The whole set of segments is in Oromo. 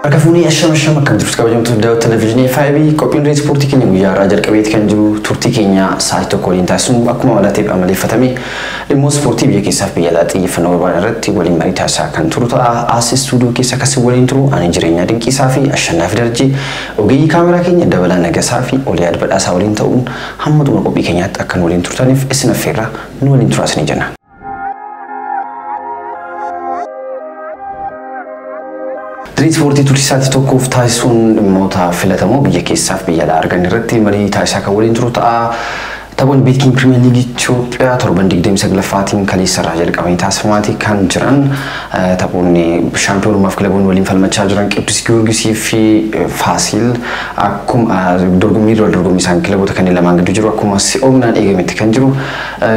Harkafuni ashama kan jirus kabajamtu daawwattoota televiizyinii FIB qophiin rees ispoortii keenya guyyaa irraa jalqabeeti kan jiru turtii keenya sa'aatii tokko waliin taasisnu akkuma walateef amaleeffatame dhimmoota ispoortii biyya keessaaf biyya alaa xiyyeeffannoo barbaadan irratti waliin marii taasisaa kan turu ta'a. As istuudiyoo keessa akkasii waliin turu ani jireenya dinqiisaa fi Ashannaa Fidarjii ogeeyyii kaameraa keenya Dabalaa Nagasaa fi Oliyaad Badhaasaa waliin ta'uun hamma xumura qophii keenyaatti akka waliin turtaniif isin affeerra nu waliin turaasni jenna. Rees ispoortii turtii sa'aatii tokkoof taasisuun dhimmoota filatamoo biyya keessaaf biyya alaa argan irratti marii taasisaa kan waliin turu ta'a. Taphoonni Beetkiing Piriimiyer Liigii Itoophiyaa torban 29ffaatiin kaleessa irraa jalqabanii taasifamaati kan jiran. Taphoonni shaampiyoonummaaf kilaboonni waliin falmachaa jiran Qiddus Giyoorgisii fi Faasiil akkuma dorgommii isaan kilaboota kanneen lamaan gidduu jiru akkuma si'oomnaan eegametti kan jiru.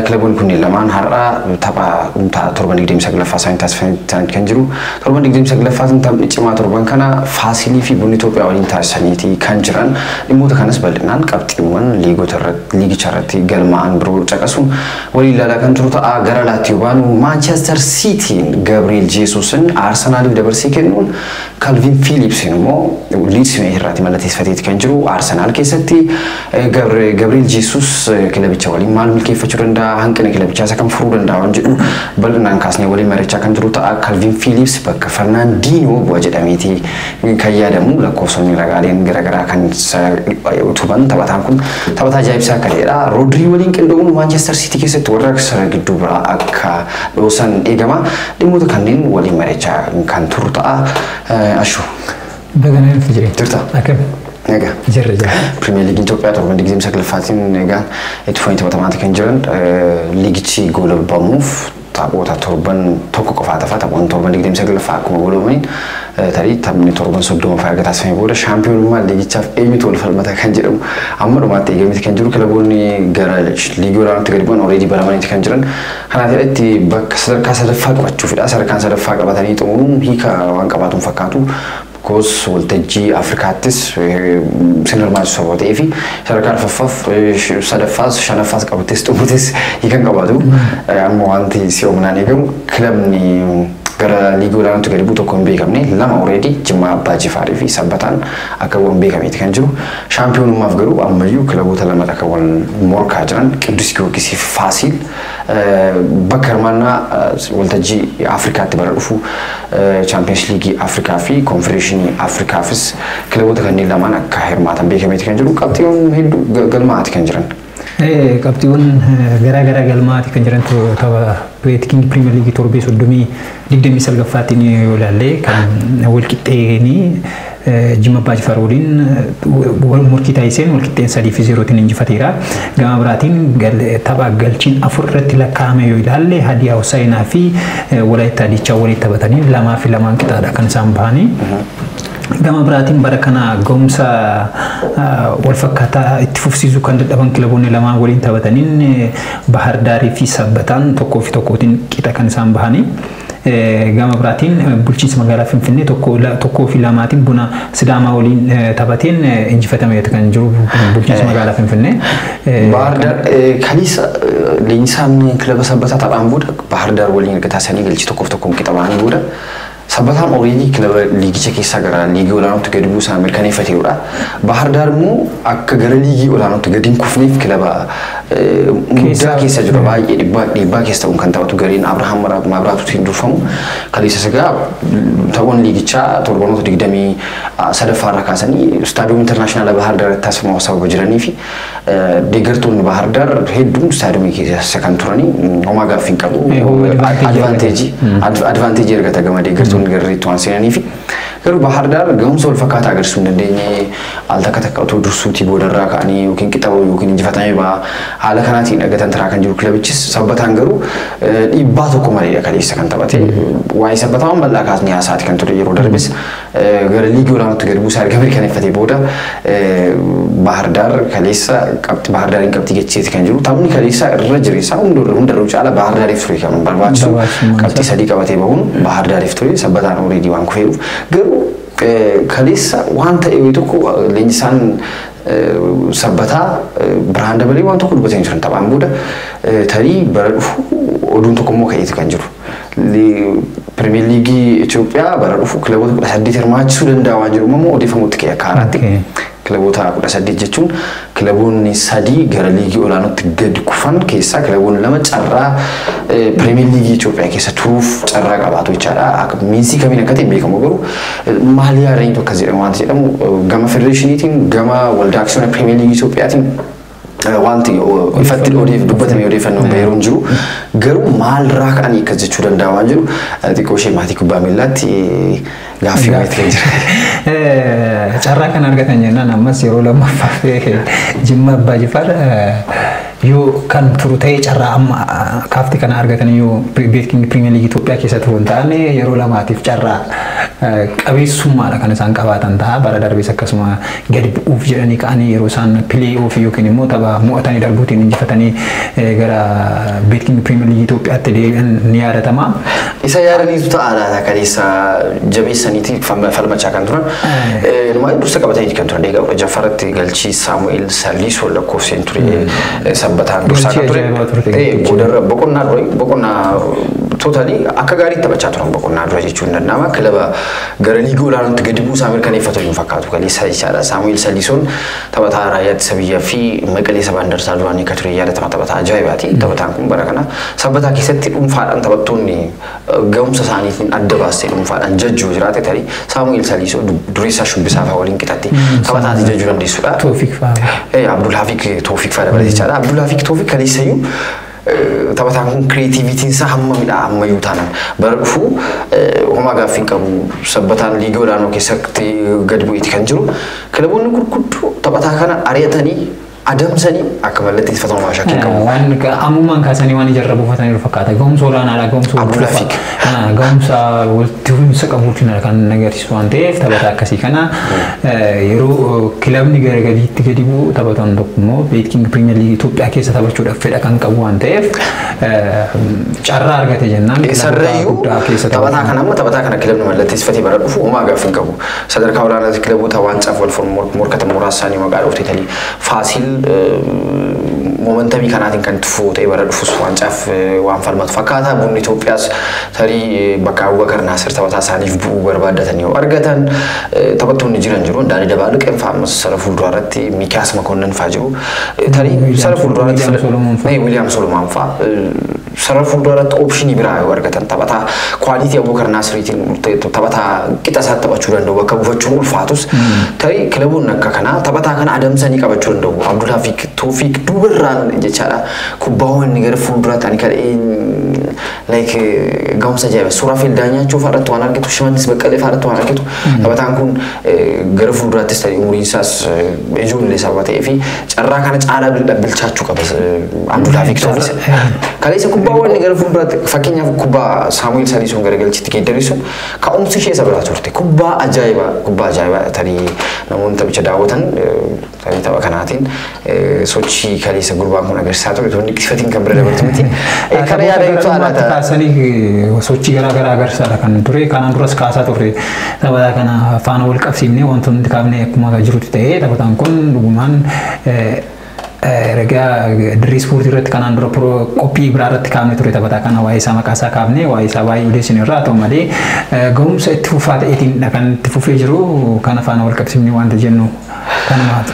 Kilaboonni kunneen lamaan har'a tapha torban 29ffaa isaanii taasifanii kan jiru. Torban 29ffaatiin taphni cimaa torban kana Faasiilii fi Bunni Itoophiyaa waliin taasisaniiti kan jiran. Dhimmoota kanas bal'inaan qabxiiwwan liigicha irratti galmaan biroo caqasuun waliin ilaalaa kan turu ta'a. Gara laatti baanu Manchester Cityin Gabriel Jesusin Arsenaaliif dabarsee kennuun Calvin Phillips immoo Leeds irratti mallatteeffateeti kan jiru. Arsenaal keessatti Gabriel Jesus kilabicha waliin maal milkeeffachuu danda'a, hanqina kilabichaa isa kam furuu danda'a waan jedhu bal'inaan kaasnee waliin mari'achaa kan turu ta'a. Calvin Phillips bakka Fernandinho bu'a jedhameeti kan yaadamu lakkoofsonni ragaaleen garaagaraa kan utuban taphataan kun taphataa ajaa'ibsaa akka ta'edha. Rodri waliin qindoomuun Manchester City keessatti warraaqsa gidduu biraa akka dhoosan eegama. Dhimmoota kanneen waliin mari'achaa kan turu ta'a. Ashu. Daganaan fijirii. Jirta. Akkam. Egaa. Jirra. Piriimiyer Liigii Itoophiyaa torban 29ffaatiin egaa itti fufanii taphatamaa kan jiran liigichi goolabamuuf taphoota torban tokko qofaa tafa taphoonni torban 29ffaa akkuma goolabamaniin tarii taphni torban 30 erga taasifamee booda shaampiyoonummaa liigichaaf eenyutu wal falmata kan jedhamu amma dhumaatti eegameeti kan jiru. Kilaboonni gara liigii olaanaatti gadi bu'an already baramaniiti kan jiran. Kanaaf itti bakka sadarkaa sadaffaa qabachuufidha. Sadarkaan sadaffaa qabatanii xumuruun hiika waan qabaatuun fakkaatu. Kos waltajjii Afrikaattis sinirmaachuu sababa ta'ee fi sadarkaa afuraffaaf sadaffaas shanaffaas qabatees xumuruutis hiikan qabaatu. Amma wanti si'oomnaan eegamu kilabni gara liigii olaanaatti gadi bu'u tokko hin beekamne lama already Jimmaa Abbaa Jifaarii fi Sabbataan akka waan beekameeti kan jiru. Shaampiyoonummaaf garuu ammayyuu kilaboota lama akka wal morkaa jiran Qiddus Giyoorgisii fi Faasiil bakka hirmaannaa waltajjii Afrikaatti bara dhufu Champions League Afrikaa fi Confederation Afrikaafis kilaboota kanneen lamaan akka hirmaatan beekameeti kan jiru. Qabxiiwwan hedduu galmaa'aati kan jiran. Qabxiiwwan garaa galmaa'aati kan jiran tapha Beetkiing Piriimiyer Liigii torbee 29ffaatiin yoo ilaalle kan walqixxeenii Jimmaa Abbaa Jifaar waliin morkii taasiseen walqixxeen 3-0tiin injifateera. Gama biraatiin tapha galchiin 4 irratti lakkaa'ame yoo ilaalle Hadiyaa Hosaayinaa fi Walaayittaa Diichaa waliin taphatanii 2-2 qixaadha kan isaan bahanii. Gama biraatiin bara kana ga'umsa wal fakkaataa itti fufsiisuu kan dadhaban kilaboonni lamaan waliin taphataniin Bahar Daarii fi Sabbataan tokkootiin qixa kan isaan bahanii. Gama biraatiin bulchiinsa magaalaa Finfinnee tokkoo fi lamaatiin Buna Sidaamaa waliin taphateen injifatamee kan jiru bulchiinsa magaalaa Finfinnee. Bahar Daar kaleessa leenjisaan kilaba Sabbataa taphaan booda Bahar Daar waliin erga taasisanii galchii tokkoon qixa bahanii booda Sabbataan already kilaba liigicha keessaa gara liigii olaanaatti gadi bu'uu isaa mirkaneeffateerudha. Bahar Daar immoo akka gara liigii olaanaatti gadi hin kufneef kilaba guddaa keessa jiru baay'ee dhiibbaa keessa ta'uun kan taphatu gareen Abrahaam Mabraatuutiin durfamu. Kaleessas egaa taphoonni liigichaa torbanoota 23ffaa irraa kaasanii istaadiyoomii intarnaashinaala Bahar Daaritti taasifamaa sababa jiranii fi deeggartoonni Bahar Daar hedduun istaadiyoomii keessa kan turanii homaa gaaffii hin qabu. Advaanteejii argata gama deeggartoonni garriitti waan seenanii fi garuu Bahar Daar ga'umsa wal fakkaataa agarsiisuu hin dandeenye al takka otoo dursuutii boodarraa ka'anii yookiin qixxabuu yookiin injifatamee ba'a haala kanaatiin dhagatan taraa kan jiru kilabichis. Sabbataan garuu dhiibbaa tokko maleedha kaleessa kan taphate. Waa'ee Sabbataan bal'aa kaasnee haasaati kan ture yeroo darbes gara liigii olaanaatti gadi buusaa erga mirkaneeffatee booda Bahar Daar kaleessa Bahar Daariin qabxii galcheeti kan jiru. Taphni kaleessa irra jireessaa hundarra caala Bahar Daariif ture kan barbaachisu qabxii 3 qabatee bahuun Bahar Daariif ture. Sabbataan already waan kufeeruuf garuu kaleessa waan ta'e tokko leenjisaan Sabbataa Birhaan Dabalee waan tokko dubbatanii jiran taphaan booda tarii bara dhufu oduun tokko immoo ka'eeti kan jiru. Piriimiyer Liigii Itoophiyaa bara dhufu kilaboota 18 hirmaachisuu danda'a waan jiru immoo odeeffamutti kee akka haaraatti kilaboota 18 jechuun kilaboonni 3 gara liigii olaanootti gad kufan keessaa kilaboonni 2 carraa Premier League Itoophiyaa keessa turuuf carraa qabaatu jechaadha. Akka miinsii kamiin akka ta'e beekamu garuu maal yaadanii tokko jedhamu waan jedhamu gama federeeshiniitiin gama waldaa aksiyoona Premier League Itoophiyaatiin wanti ifatti dubbatame odeeffannoo beeruun jiru garuu maal irraa ka'anii akkas jechuu danda'a waan jiru xiqqoo ishee maatii kubbaa miillaatti gaaffii wayit kan jira. Carraa kan argatan jennaan ammas yeroo lammaffaaf Jimma Abbaa Jifaar yoo kan turu ta'ee carraa amma kaafti kana argatan yoo beeking Premier League Itoophiyaa keessatti waan ta'an yeroo lamaatiif carraa qabeessummaadha kan isaan qabaatan ta'a bara darbees akkasuma gadi bu'uuf jedhanii ka'anii yeroo isaan play off yookiin immoo tapha mo'atanii darbuutiin injifatanii gara beeking Premier League Itoophiyaatti deebi'an ni yaadatama. Isa yaadaniitu ta'aadha kan isa jabeessaniiti falmachaa kan turan. Ilmaa dursa qabatanii kan turan egaa Jaffaratti galchii Saamu'eel Saliisoo lakkoofseen ture sabbataan dursaa kan ture. Boodarra boqonnaa totally akka gaariitti taphachaa turan boqonnaa dura jechuun danda'ama. Kilaba gara liigii olaanootti gadi buusaa mirkaneeffatu hin fakkaatu kaleessa jechaadha. Saamu'eel Saliisoon taphataa raayyaa ittisa biyyaa fi Maqalee Sabaa Indarsaa duraanii akka ture yaadatama taphataa ajaa'ibaati. Taphataan kun bara kana sabbataa keessatti dhuunfaadhaan taphattoonni ga'umsa isaaniitiin adda baasee dhuunfaadhaan jajjuu jiraate tarii Saamu'eel Saliisoo dureessaa shubbisaa fa'aa waliin qixatti taphataati jajjuu dandeessudha. Toofiq fa'aa. Abdulhafiq Toofiq fa'aa dabalatee jechaadha. Abdulhafiq Toofiq kaleessayyuu taphataan kun creativitiin isaa hamma midhaa ammayyuu taanaan bara dhufu homaa gaaffii qabu sabbataan liigii olaanoo keessatti gad bu'eeti kan jiru kilaboonni gurguddoo taphataa kana ari'atanii adamsanii akka mallattii fatamaa shakkii qabu. Waan ammumaan kaasanii waan ijarra buufatanii fakkaata. Ga'umsa olaanaadha ga'umsa Abdulhafiq. Ga'umsa walitti fufiinsa qabuutiin kan agarsiisu waan ta'eef taphataa akkasii kana yeroo kilabni gara gadiitti gadi bu'u taphatan tokko immoo beeking Premier League Itoophiyaa keessa taphachuudhaaf fedha kan qabu waan ta'eef carraa argate jennaan. Sarreeyyuu taphataa kana amma taphataa kana kilabni mallatteessifatee bara dhufu homaa gaaffii qabu. Sadarkaa olaanaatti kilaboota waancaaf wal morkata muraasaanii maqaa dhufteetanii Faasil momentamii kanaatiin kan fuutee bara dhufus waancaaf waan falmatu fakkaata. Bunni Itoophiyaas tarii bakka Abubakar Naasir taphataa isaaniif bu'uu barbaadatanii yoo argatan taphattoonni jiran jiru. Daandii Dabaaluqeen fa'aa ammas sara fuulduraa irratti Mikiyaas Makonnan fa'aa jiru. Tarii sara fuulduraa irratti Wiiliyaam Solomaan fa'aa sara fuulduraa irratti oopshinii biraa yoo argatan taphataa kwaalitii Abubakar Naasiriitiin taphataa qixa isaatti taphachuu danda'u bakka buufachuun ulfaatus tarii kilaboonni akka kanaa taphataa kana adamsanii qabachuu danda'u. Abdulhafiq Toofiq dubarraan jechaadha. Kubbaawwan gara fuulduraatti ani kadhee like ga'umsa ajaa'iba. Suuraa fiildaa nyaachuu fa'aadhaatti waan argitu Shimallis Baqqalee fa'aadhaatti waan argitu taphataan kun gara fuulduraattis ta'ee umuriin isaas ijoollee sababa ta'ee fi carraa kana caalaa bilchaachuu qaba Abdulhafiq Toofiq. Kaleessa kubbaawwan gara fuulduraatti fakkeenyaaf kubbaa Saamu'eel Saliisoon gara galchitti geeddarisuun ka'umsi ishee isa biraa turte. Kubbaa ajaa'iba tarii namoonni taphicha daawwatan tarii tapha kanaatiin sochii kaleessa gurbaan kun agarsiisaa ture toonni qisifatiin kan bira dabartu miti. Kana yaadatu alaata. Kaasanii sochii garaa agarsiisaa kan ture kanaan duras kaasaa turre taphataa kana faana wal qabsiifnee wantoonni kaafnee akkuma jirutti ta'ee taphataan kun dhugumaan Ragaa dirree ispoortii irratti kanaan dura qophii biraa irratti kaafnee ture taphataa kana waa'ee isaa maqaa isaa kaafnee waa'ee isaa baay'ee odeessin irraa ta'u malee ga'umsa itti fufaa ta'eetiin kan itti fufee jiru kana faana wal qabsiifnee wanta jennu kanamaati.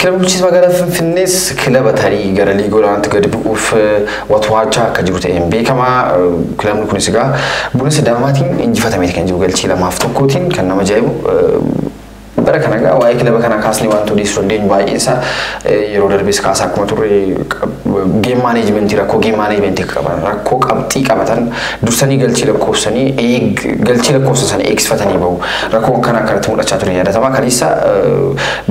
Kilaba bulchiinsa magaalaa Finfinnees kilaba tarii gara liigii olaanaatti gadi bu'uuf watwaachaa akka jiru ta'een beekama. Kilabni kunis egaa Buna Sidaamaatiin injifatamee kan jiru galchii 2-1tiin kan nama ajaa'ibu. Bara kana egaa waa'ee kilaba kana kaasnee wantoota odeessuu dandeenyu baay'een isaa yeroo darbees kaasaa akkuma turre geem maaneejmentii rakkoo geem maaneejmentii qaban rakkoo qabxii qabatan dursanii galchii lakkoofsanii galchii lakkoofsa sana eegsifatanii bahu rakkoon kana akkanatti mul'achaa ture yaadatama. Kaleessa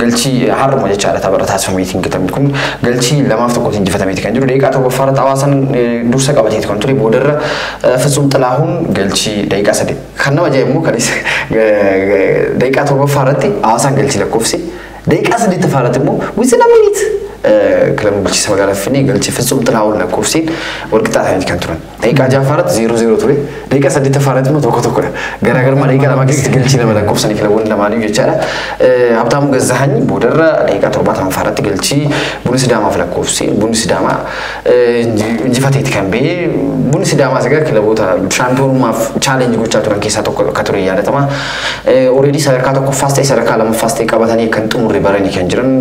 galchii har'uma jechaadha tapha taasifameetiin gitamni kun galchii 2-1tiin injifatameeti kan jiru. Daqiiqaa tokkoffaarratti Hawaasan dursa qabateeti kan ture boodarra Fitsum Xilaahuun galchii daqiiqaa 3 kan nama ajaa'ibu immoo kaleessa daqiiqaa tokkoffaarratti Hawaasan galchii lakkoofsi daqiiqaa 8 faarratti immoo within a minute ክለብ ብልቺ ሰመጋላፍኒ ገልቺ ፍጹም ጥላውን ለኮፍሲን ወልቅጣታኝ ከንቱን ደቂቃ ጃፋራት 0-0 ቱሬ ደቂቃ ሰደተ ፋራት ነው ተኮተኮ ገራገር ማለት ደቂቃ ለማግስት ገልቺ ለመለኮፍሰን ክለቡን ለማንዩ ይቻላል ሀብታሙ ገዛኸኝ ቦደራ ደቂቃ 4 ፋራት ገልቺ ቡንስዳማ ፍለኮፍሲን ቡንስዳማ እንጂፋቴት ካምቤ ቡንስዳማ ዘጋ ክለቦታ ሻምፒዮኑ ማፍ ቻሌንጅ ጎቻቱን ከሳ ተኮ ከቱሬ ያለ ተማ ኦሬዲ ሰረካ ተኮ ፋስቴ ሰረካ ለመፋስቴ ቀባታኒ ከንጡሙሪ በረኒ ከንጅረን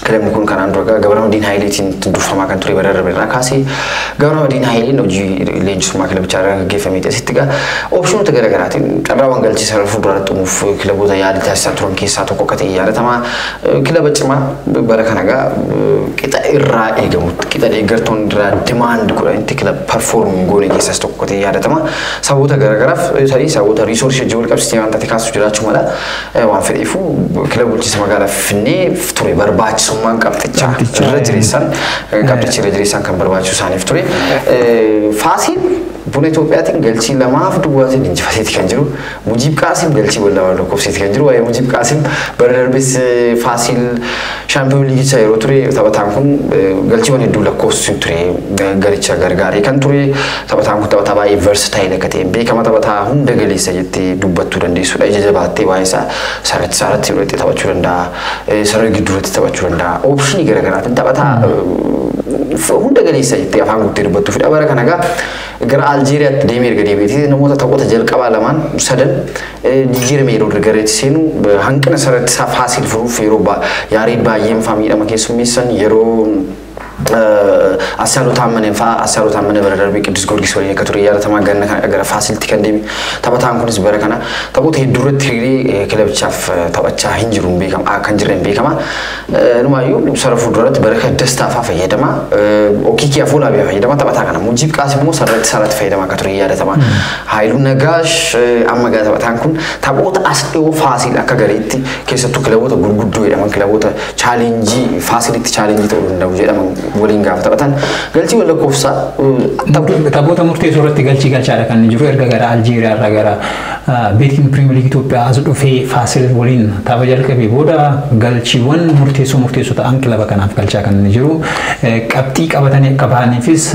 كلام نكون كان عنده قبلنا دين هايلي تندوف ما كان تري بدر بالركاسي قبلنا دين هايلي نوجي لينش ما كلام بتشارك كيف ميت استيقا أوبشن تقدر قراتين ترى وانقل تسافر فبرة تموف كلابو تيار تسافرون كيساتو كوكتي يار تما كلاب بتشما بركانا جا kita irrae gamut kita degerton dra demand ko inti kila perform gole kisa stok ko ya datama sabuta garagaraaf sari sabuta resource jewel kapsiyan tatikasu jira chumala wan fedifu kila bulchi samagala finne fturi barbach summan kapticha rejrisan kapticha kan barbachu sanif turi fasil bune Itoophiyatiin galchii lamaaf duwwaatiin injifateeti kan jiru Mujib Qaasim galchii wal lama lakkoofseeti kan jiru waa'ee Mujib Qaasim bara darbes Faasil shaampiyoon liigicha yeroo ture taphataan kun galchiiwwan hedduu lakkoofsuun ture garicha gargaaree kan ture taphataan kun taphataa baay'ee versatile akka ta'e beekama taphataa hunda galeessa jettee dubbattuu dandeessudha ija jabaattee waa'ee isaa saaratti irratti taphachuu danda'a sarara gidduu irratti taphachuu danda'a oopshinii garaagaraatiin taphataa hunda galeessa jettee afaan guuttee dubbattuu fidha bara kana egaa gara Algeria deemee erga deebi'eeti namoota taphoota jalqabaa lamaan sadan jijjiirame yeroo gargareetti seenu hanqina sarratti isaa Faasil furuuf yeroo yaariin baay'een faamiidhama keessummeessan yeroo Asyalu taamane bara darbii Qiddus Giyoorgis waliin akka ture yaada tamaa ganna kana gara Faasiltti kan deemi taphataan kunis bara kana taphoota hedduurratti hiriiree kilabichaaf taphachaa hin jiruun beekama kan jirren beekama numaayyuu sara fuulduratti bara kana Dastaafaa fayyadama Okikii Afolaabee fayyadama taphataa kana Mujib Qaasim immoo sarratti fayyadama akka ture yaada tamaa Haayiluu Nagaash amma gaa taphataan kun taphoota as dhiyoo Faasil akka gareetti keessattuu kilaboota gurguddoo jedhaman kilaboota chaalenjii Faasilitti chaalenjii ta'uu danda'u jedhaman waliin gaafa taphatan galchii wal lakkoofsa taphoota murteessoo irratti galchaadha kan jiru erga gara Aljeeriyaa irraa gara beekin Piriimiyer Liigii Itoophiyaa as dhufee Faasil waliin tapha jalqabee booda galchiiwwan murteessoo ta'an kilaba kanaaf galchaa kan jiru qabxii qabatanii akka bahaniifis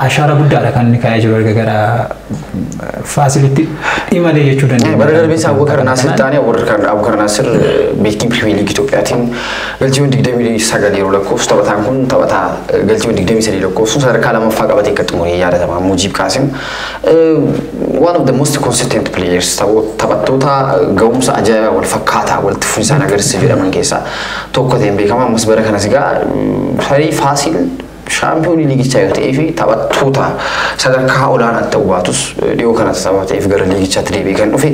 ashara guddaadha kan kaa'ee jiru erga gara Faasilitti imalee jechuu dandeenya. Bara darbee Abubakar Naasir taane Abubakar Naasir beekin Piriimiyer Liigii Itoophiyaatiin galchiiwwan 29 yeroo lakkoofsu taphataan kun taphataa galchiiwwan 23 lakkoofsu sadarkaa lamaffaa qabatee akka xumuree yaadatama Mujib Qaasim one of the most consistent players taphattoota ga'umsa ajaa'ibaa wal fakkaataa walitti fufinsaan agarsiisu jedhaman keessaa tokko ta'een beekama ammas bara kanas egaa tarii Faasil shaampiyoonii liigichaa yoo ta'ee fi taphattoota sadarkaa olaanaa ta'uu baatus dhiyoo kanatti taphateef gara liigichaatti deebi'ee kan dhufe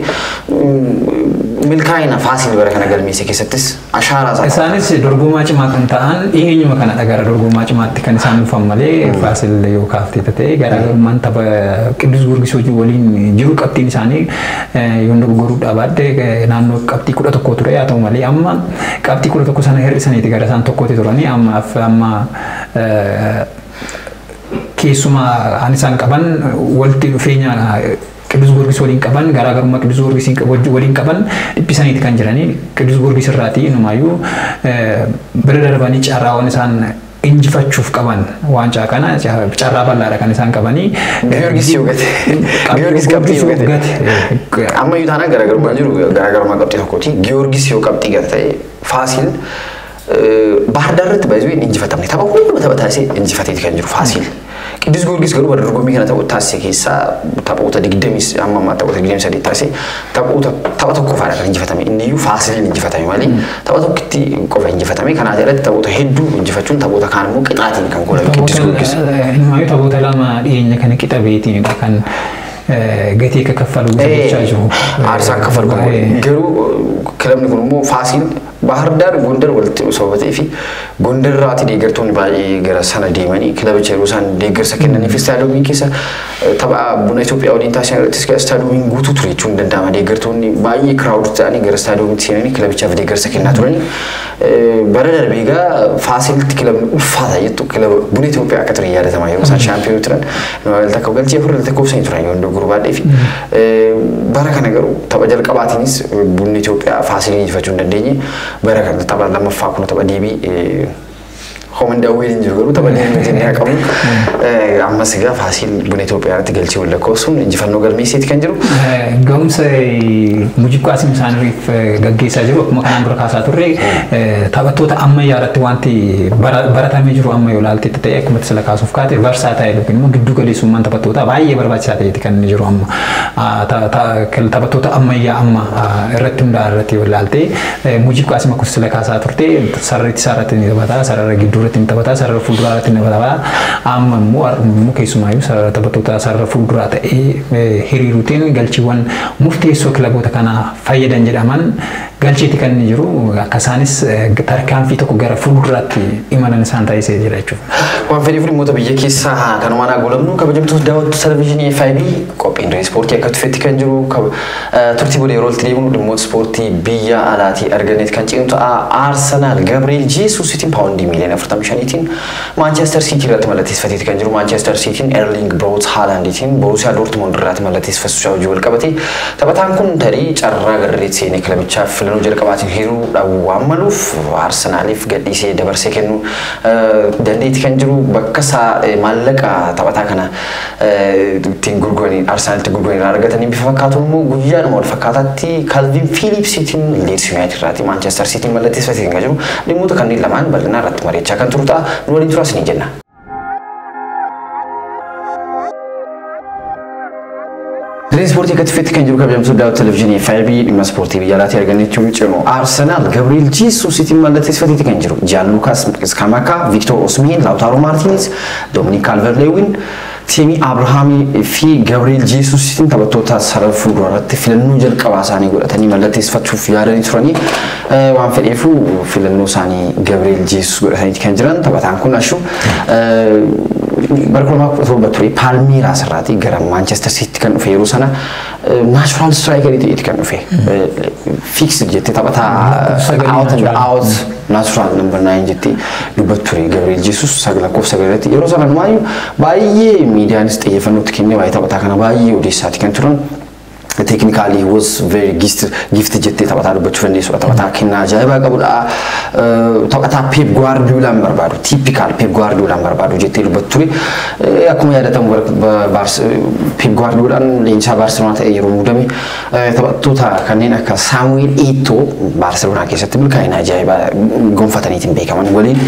milkaa'ina Faasil bara kana galmeesse keessattis ashaaraa isaa isaanis dorgomaa cimaa kan ta'an eenyuma kana gara dorgomaa cimaatti kan isaan dhufan malee Faasil yoo kaaftee ta'e garaagarummaan tapha Qiddus Giyoorgis waliin jiru qabxiin isaanii yoo dogoggoruu dhaabadde naannoo qabxii 11 ture yaa ta'u malee amma qabxii 11 sana hir'isaniiti gara isaan tokkotti turanii amma keessuma anisaan qaban walitti dhufeenya Qiddus Giyoorgis waliin qaban garaagarummaa Qiddus Giyoorgis waliin qaban dhiphisaniiti kan jiranii Qiddus Giyoorgis irraatii inumayyuu bira darbanii carraawwan isaan injifachuuf qaban waancaa kana carraa bal'aadha kan isaan qabanii Giyoorgis qabxii yoo gate amma yoo taana garaagarummaa jiru garaagarummaa qabxii tokkooti Giyoorgis yoo qabxii gate ta'e Faasil Bahar Darratti baay'ee injifatamne tapha hunduma taphataa injifateeti kan jiru Faasil Qiddus Giyoorgis garuu bara dorgommii kana taasise keessaa taphoota 20 amma taphoota 23 taasise tapha tokko qofaadha kan injifatame inni iyyuu Faasiliin injifatame malee tapha tokkotti qofa injifatame kanaa jalatti taphoota hedduu injifachuun taphoota kaan immoo qixaatiin kan godhame Qiddus Giyoorgis. Inni taphoota lama dhiyeenya kana qixa beetiinidha kan gatii akka kaffalu gochaa jiru. Aarsaa kaffalu garuu kilabni kun immoo Faasil Bahar Dar Gondar walitti sobatee fi Gondar irraati deeggartoonni baay'ee gara sana deemanii kilabicha yeroo isaan deeggarsa kennanii fi istaadiyoomii keessa tapha buna Itoophiyaa waliin taasisan irrattis istaadiyoomiin guutuu ture jechuun danda'ama deeggartoonni baay'ee kiraawud ta'anii gara istaadiyoomiitti seenanii kilabichaaf deeggarsa kennaa turanii bara darbee egaa Faasilitti kilabni ulfaata jettu kilaba buna Itoophiyaa akka ture yaadatamaa yeroo isaan shaampiyoonii turan walitti akka galchee afur walitti koofsanii turan yoo hundoo baadhee fi bara kana garuu tapha jalqabaatiinis bunni Itoophiyaa Faasilii injifachuu hin dandeenye bara kan tapha lammaffaa kun tapha deebii Homan Dawil injiru tapha deebii jennee qabu ammas egaa Faasil buna Itoophiyaatti galchee wal lakkoofsuun injifannoo galmeessiiti kan jiru. Ga'umsa Mujib Qaasim isaaniif gaggeessaa jiru akkuma kanaan dura kaasaa turre taphattoota ammayyaa irratti wanti baratamee jiru amma yoo ilaalte ta'e akkuma sila kaasuuf kaate varsaa ta'e yookiin immoo giddu galeessummaan taphattoota baay'ee barbaachisaa ta'eeti kan jiru amma taphattoota ammayyaa amma irratti hundaa'an irratti yoo ilaalte Mujib Qaasim akkuma sila kaasaa turte sararri isaa irratti ni taphata sarara gidduu irratti ni taphata sarara fuulduraa irratti ni taphata amma immoo keessumaayyuu sarara taphattoota sarara fuulduraa ta'ee hiriiruutiin galchiiwwan murteessoo kilaboota kana fayyadan jedhaman galcheeti kan jiru akka isaanis tarkaanfii tokko gara fuulduraatti imalan isaan taasisee jira jechuudha. Waan fedhiif dhimmoota biyya keessaa kan waan aguulamnu kabajamtoota daawwattoota televezyiinii FIB qophiin ispoortii akka tufetti kan jiru turtii booda yeroo itti deemnu dhimmoota ispoortii biyya alaatii arganneet kan ceenu ta'a. Arsenaal Gabriel Jesusitiin paawundii miiliyoona 45tiin Manchester City irratti mallatteeffateeti kan jiru. Manchester Cityin Erling Braut Haalanditiin Borussia Dortmund irratti mallatteeffachuu hojii wal qabate. Taphataan kun tarii carraa garreet seenee kilabichaaf filannoo jalqabaatiin hiruu waan maluuf Arsenaaliif gadhiisee dabarsee kennu dandeetti kan jiru. Bakka isaa maallaqa taphataa kana ittiin gurguranii Arsenaalitti gurguranii argatanii bifa fakkaatu immoo guyyaadhuma wal fakkaataatti Calvin Phillipsitiin Leeds United irratti Manchester Cityin mallatteeffatee kan jiru. Dhimmoota kanneen lamaan bal'inaa irratti mari'achaa kan turu ta'a. Nu waliin turaas ni jenna. Ispoortii akka tufetti kan jiru kabajamtoota daawwattoota televezyiinii FIB dhimma ispoortii biyya alaatii arganneetti ceenu. Arsenaal Gabriel Jesusitiin mallatteeffateeti kan jiru. Gianluca Scamacca, Victor Osimhen, Lautaro Martinez, Dominic Calvert-Lewin, Tammy Abraham fi Gabriel Jesusitiin taphattoota sarara fuulduraa irratti filannoo jalqabaa isaanii godhatanii mallatteeffachuuf yaadanii turanii waan fedheefuu filannoo isaanii Gabriel Jesus godhatanii kan jiran. Taphataan kun ashu barkuma torba ture Palmeiras irraati gara Manchester City kan dhufe yeroo sana natural striker ta'eeti kan dhufe fixed jettee taphataa out and out natural number 9 jettee dubbat ture Gabriel Jesus lakkoofsa irratti yeroo sana maayyuu baay'ee miidiyaanis xiyyeeffannootti kennee waa'ee taphataa kana baay'ee odeessaati kan turan. Technically he was very gifted jettee taphataa dubbachuu dandeessu. Taphataa kennaa ajaa'ibaa qabudha. Taphataa Pep Guardiola barbaadu typical Pep Guardiola barbaadu jettee dubbattu ture. Akkuma yaadatamu Pep Guardiola leenjisaa Barcelona ta'ee yeroo muudame taphattoota kanneen akka Samuel Eto'o Barcelona keessatti milkaa'ina ajaa'ibaa gonfataniitiin beekaman waliin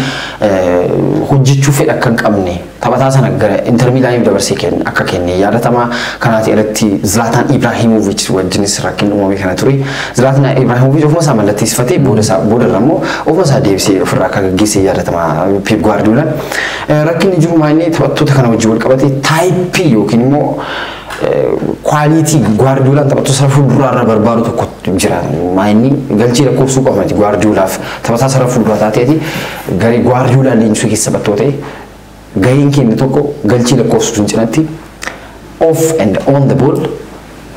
hojjechuu fedha akka hin qabne taphataa sana gara Inter Milaaniif dabarsee akka kenne yaadatama. Kanaati irratti Zlatan Ibrahimovic wajjinis rakkin uumame kana ture. Zlatan Ibrahimovic ofuma isaa mallatteeffatee booda immoo ofuma isaa deebisee ofirraa akka gaggeesse yaadatama Pep Guardiola. Rakkinni jiru maayinee taphattoota kana wajjin wal qabate taayippii yookiin immoo quality Guardiola taphattoota sarara fuulduraa irraa barbaadu tokko jira. Maayinni galchii lakkoofsuu qabati Guardiolaaf taphataa sarara fuulduraa taateeti garee Guardiola leenjisuu keessa taphattoota gaheen kenne tokko galchii lakkoofsuun cinatti off and on the ball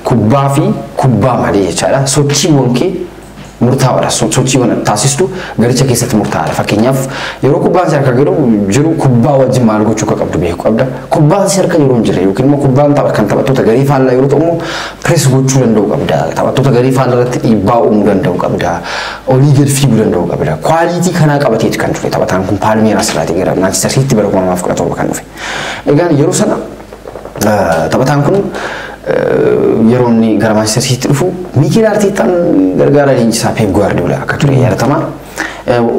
kubbaa fi kubbaa malee jechaadha. Sochiiwwan kee murtaa'aadha. Sochiiwwan taasistu garicha keessatti murtaa'aadha. Fakkeenyaaf yeroo kubbaan si harka jiru kubbaa wajjin maal gochuu akka qabdu beekuu qabda. Kubbaan si harka yeroo hin jirre yookiin immoo kubbaan kan taphattoota garii faallaa yeroo ta'u immoo press gochuu danda'u qabda. Taphattoota garii faallaa irratti dhiibbaa uumuu danda'u qabda. Olii gad fiiguu danda'u qabda. Quality kanaa qabateeti kan dhufe taphataan kun Palmeiras irraatii gara Manchester City bara 2017 kan dhufe. Egaa yeroo sana taphataan kun yeroo inni gara Manchester City dhufu Mikel Arteetaan gargaara leenjisaa Pep Guardiola akka ture yaadatama.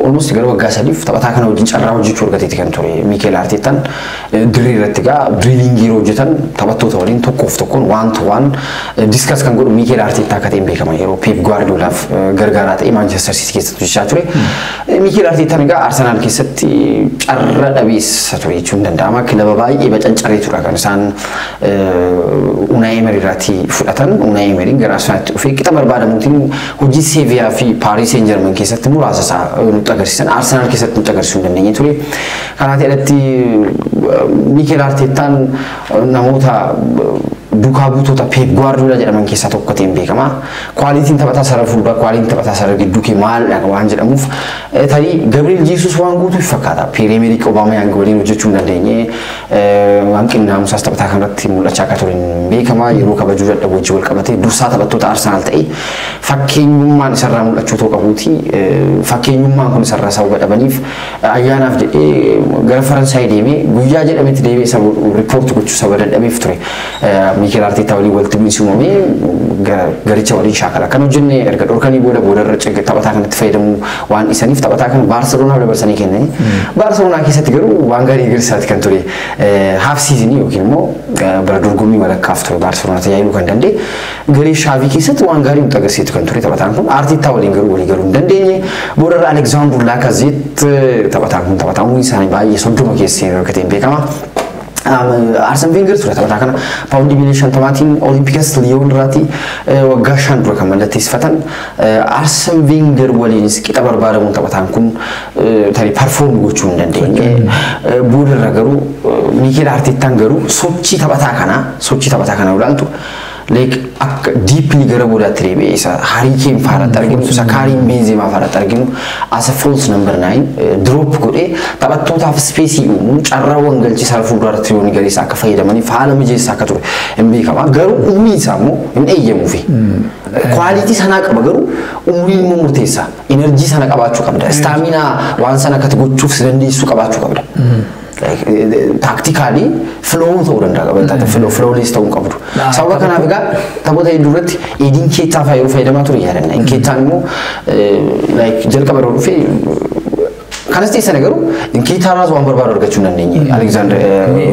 Almost gara waggaa sadiif taphataa kana wajjin carraa hojjechuu argateeti kan ture Mikel Arteetaan dirree irratti gaa drilling yeroo hojjetan taphattoota waliin tokkoof tokkoon one to one discuss kan godhu Mikel Arteetaa akka ta'een beekama yeroo Pep Guardiolaaf gargaaraa ta'e Manchester City keessatti hojjechaa ture. Mikel Arteetaan gaa Arsenal keessatti carraa dhabeessa ture jechuun danda'ama. Kilaba baay'ee bacancaree ture kan isaan Unai Emery irratti fudhatan. Unai Emery gara Arsenaltti dhufee qixa barbaadamuutiin hojii Sevilla fi Paris Saint-Germain keessatti muraasa isaa nutti agarsiisan Arsenal keessatti nutti agarsiisuu hin dandeenye ture. Kanaaf irratti Mikel Arteetaan namoota duukaa buutota Pep Guardiola jedhaman keessaa tokko ta'een beekama. Kwaalitiin taphataa sarara fuulduraa kwaalitiin taphataa sarara gidduu kee maalidha waan jedhamuuf tarii Gabriel Jesus waan guutuuf fakkaata. Premier League Aubameyang waliin hojjechuu hin dandeenye hanqinni naamusaas taphataa kanarratti mul'achaa akka ture beekama. Yeroo kabajuu dadhabu wajjin wal qabatee dursaa taphattoota Arsenal ta'e fakkeenyummaan isarraa mul'achuu ta'uu qabuuti. Fakkeenyummaan kun isarraa sababa dhabaniif ayyaanaaf jedhee gara Faransaay deemee guyyaa jedhametti deemee isa riipoorti gochuu sababa dadhabeef ture. Mikel Arteta waliin walitti bu'iinsi uumamee garicha waliin shaakala. Kan hojjenne erga dhorkanii boodarra taphataa kanatti fayyadamuu waan isaniif taphataa kana Baarselonaaf dabarsanii kennanii. Baarselonaa keessatti garuu waan gaarii agarsiisaati kan ture. Haaf siizinii yookiin immoo bara dorgommii walakkaaf ture Baarselonaa tajaajiluu kan danda'e. Garee Shaavii keessatti waan gaarii nutti agarsiisu kan ture taphataan kun. Arteta waliin garuu walii galuu hin dandeenye. Boodarra Alexander Lacazette taphataan kun taphataan umurii isaanii baay'ee 30 keessa akka ta'e beekama. Arsene Wenger ture taphataa kana paawundii miliyoona 50tiin Olympiacos Lyon irraati waggaa 5 dura kan mallatteessifatan. Arsene Wenger waliinis qixa barbaadamuun taphataan kun tarii perform gochuu hin dandeenye. Boodarra garuu Mikel Artetaan garuu sochii taphataa kana ilaaltu like akka deeply gara boodaatti deebi'ee isa Harry Kane fa'aatti arginu isa Karim Benzema fa'aatti arginu as a false number 9 drop godhee taphattootaaf space uumuu carraawwan galchii sarara fuulduraatti yoo ni galeessa akka fayyadamaniif haala mijeessaa akka ture hin beekama. Garuu umrii isaa immoo hin eeyyamuufi. Quality sana qaba garuu umrii immoo murteessa. Energy sana qabaachuu qabda. Stamina waan sana akkatti gochuuf si dandeessuu qabaachuu qabda. Tactically flow ta'uu danda'a. Flowless ta'uu qabdu. Sababa kanaaf egaa taphoota hedduurratti Edin Keetaa fa'aa yeroo fayyadamaa ture yaadanna. Keetaan immoo like jalqaba yeroo dhufee kanas ta'e garuu Keetaa irraas waan barbaadu argachuu hin dandeenye. Alexander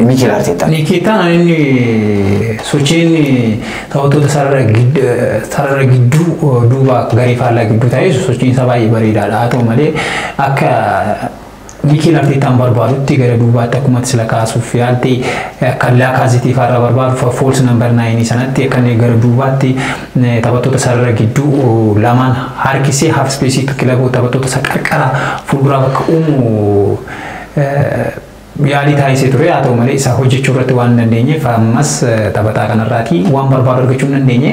Mikel Arteta. Keetaan inni sochiin taphattoota sarara gidduu duuba garee faallaa gidduu ta'ee sochiin isaa baay'ee bareedaadha. Haa ta'u malee akka Mikel Artetaan barbaadutti gara duubaatti akkuma sila kaasuuf yaalti kan Lacazette fa'aa barbaadu false number 9 sanatti kan gara duubaatti taphattoota sarara gidduu lamaan harkisee half space kilaboota taphattoota qarqara fuulduraa bakka uumu yaalii taasisee ture. Haa ta'u malee isa hojjechuu irratti waan dandeenyeef ammas taphataa kanarraati waan barbaadu argachuu hin dandeenye.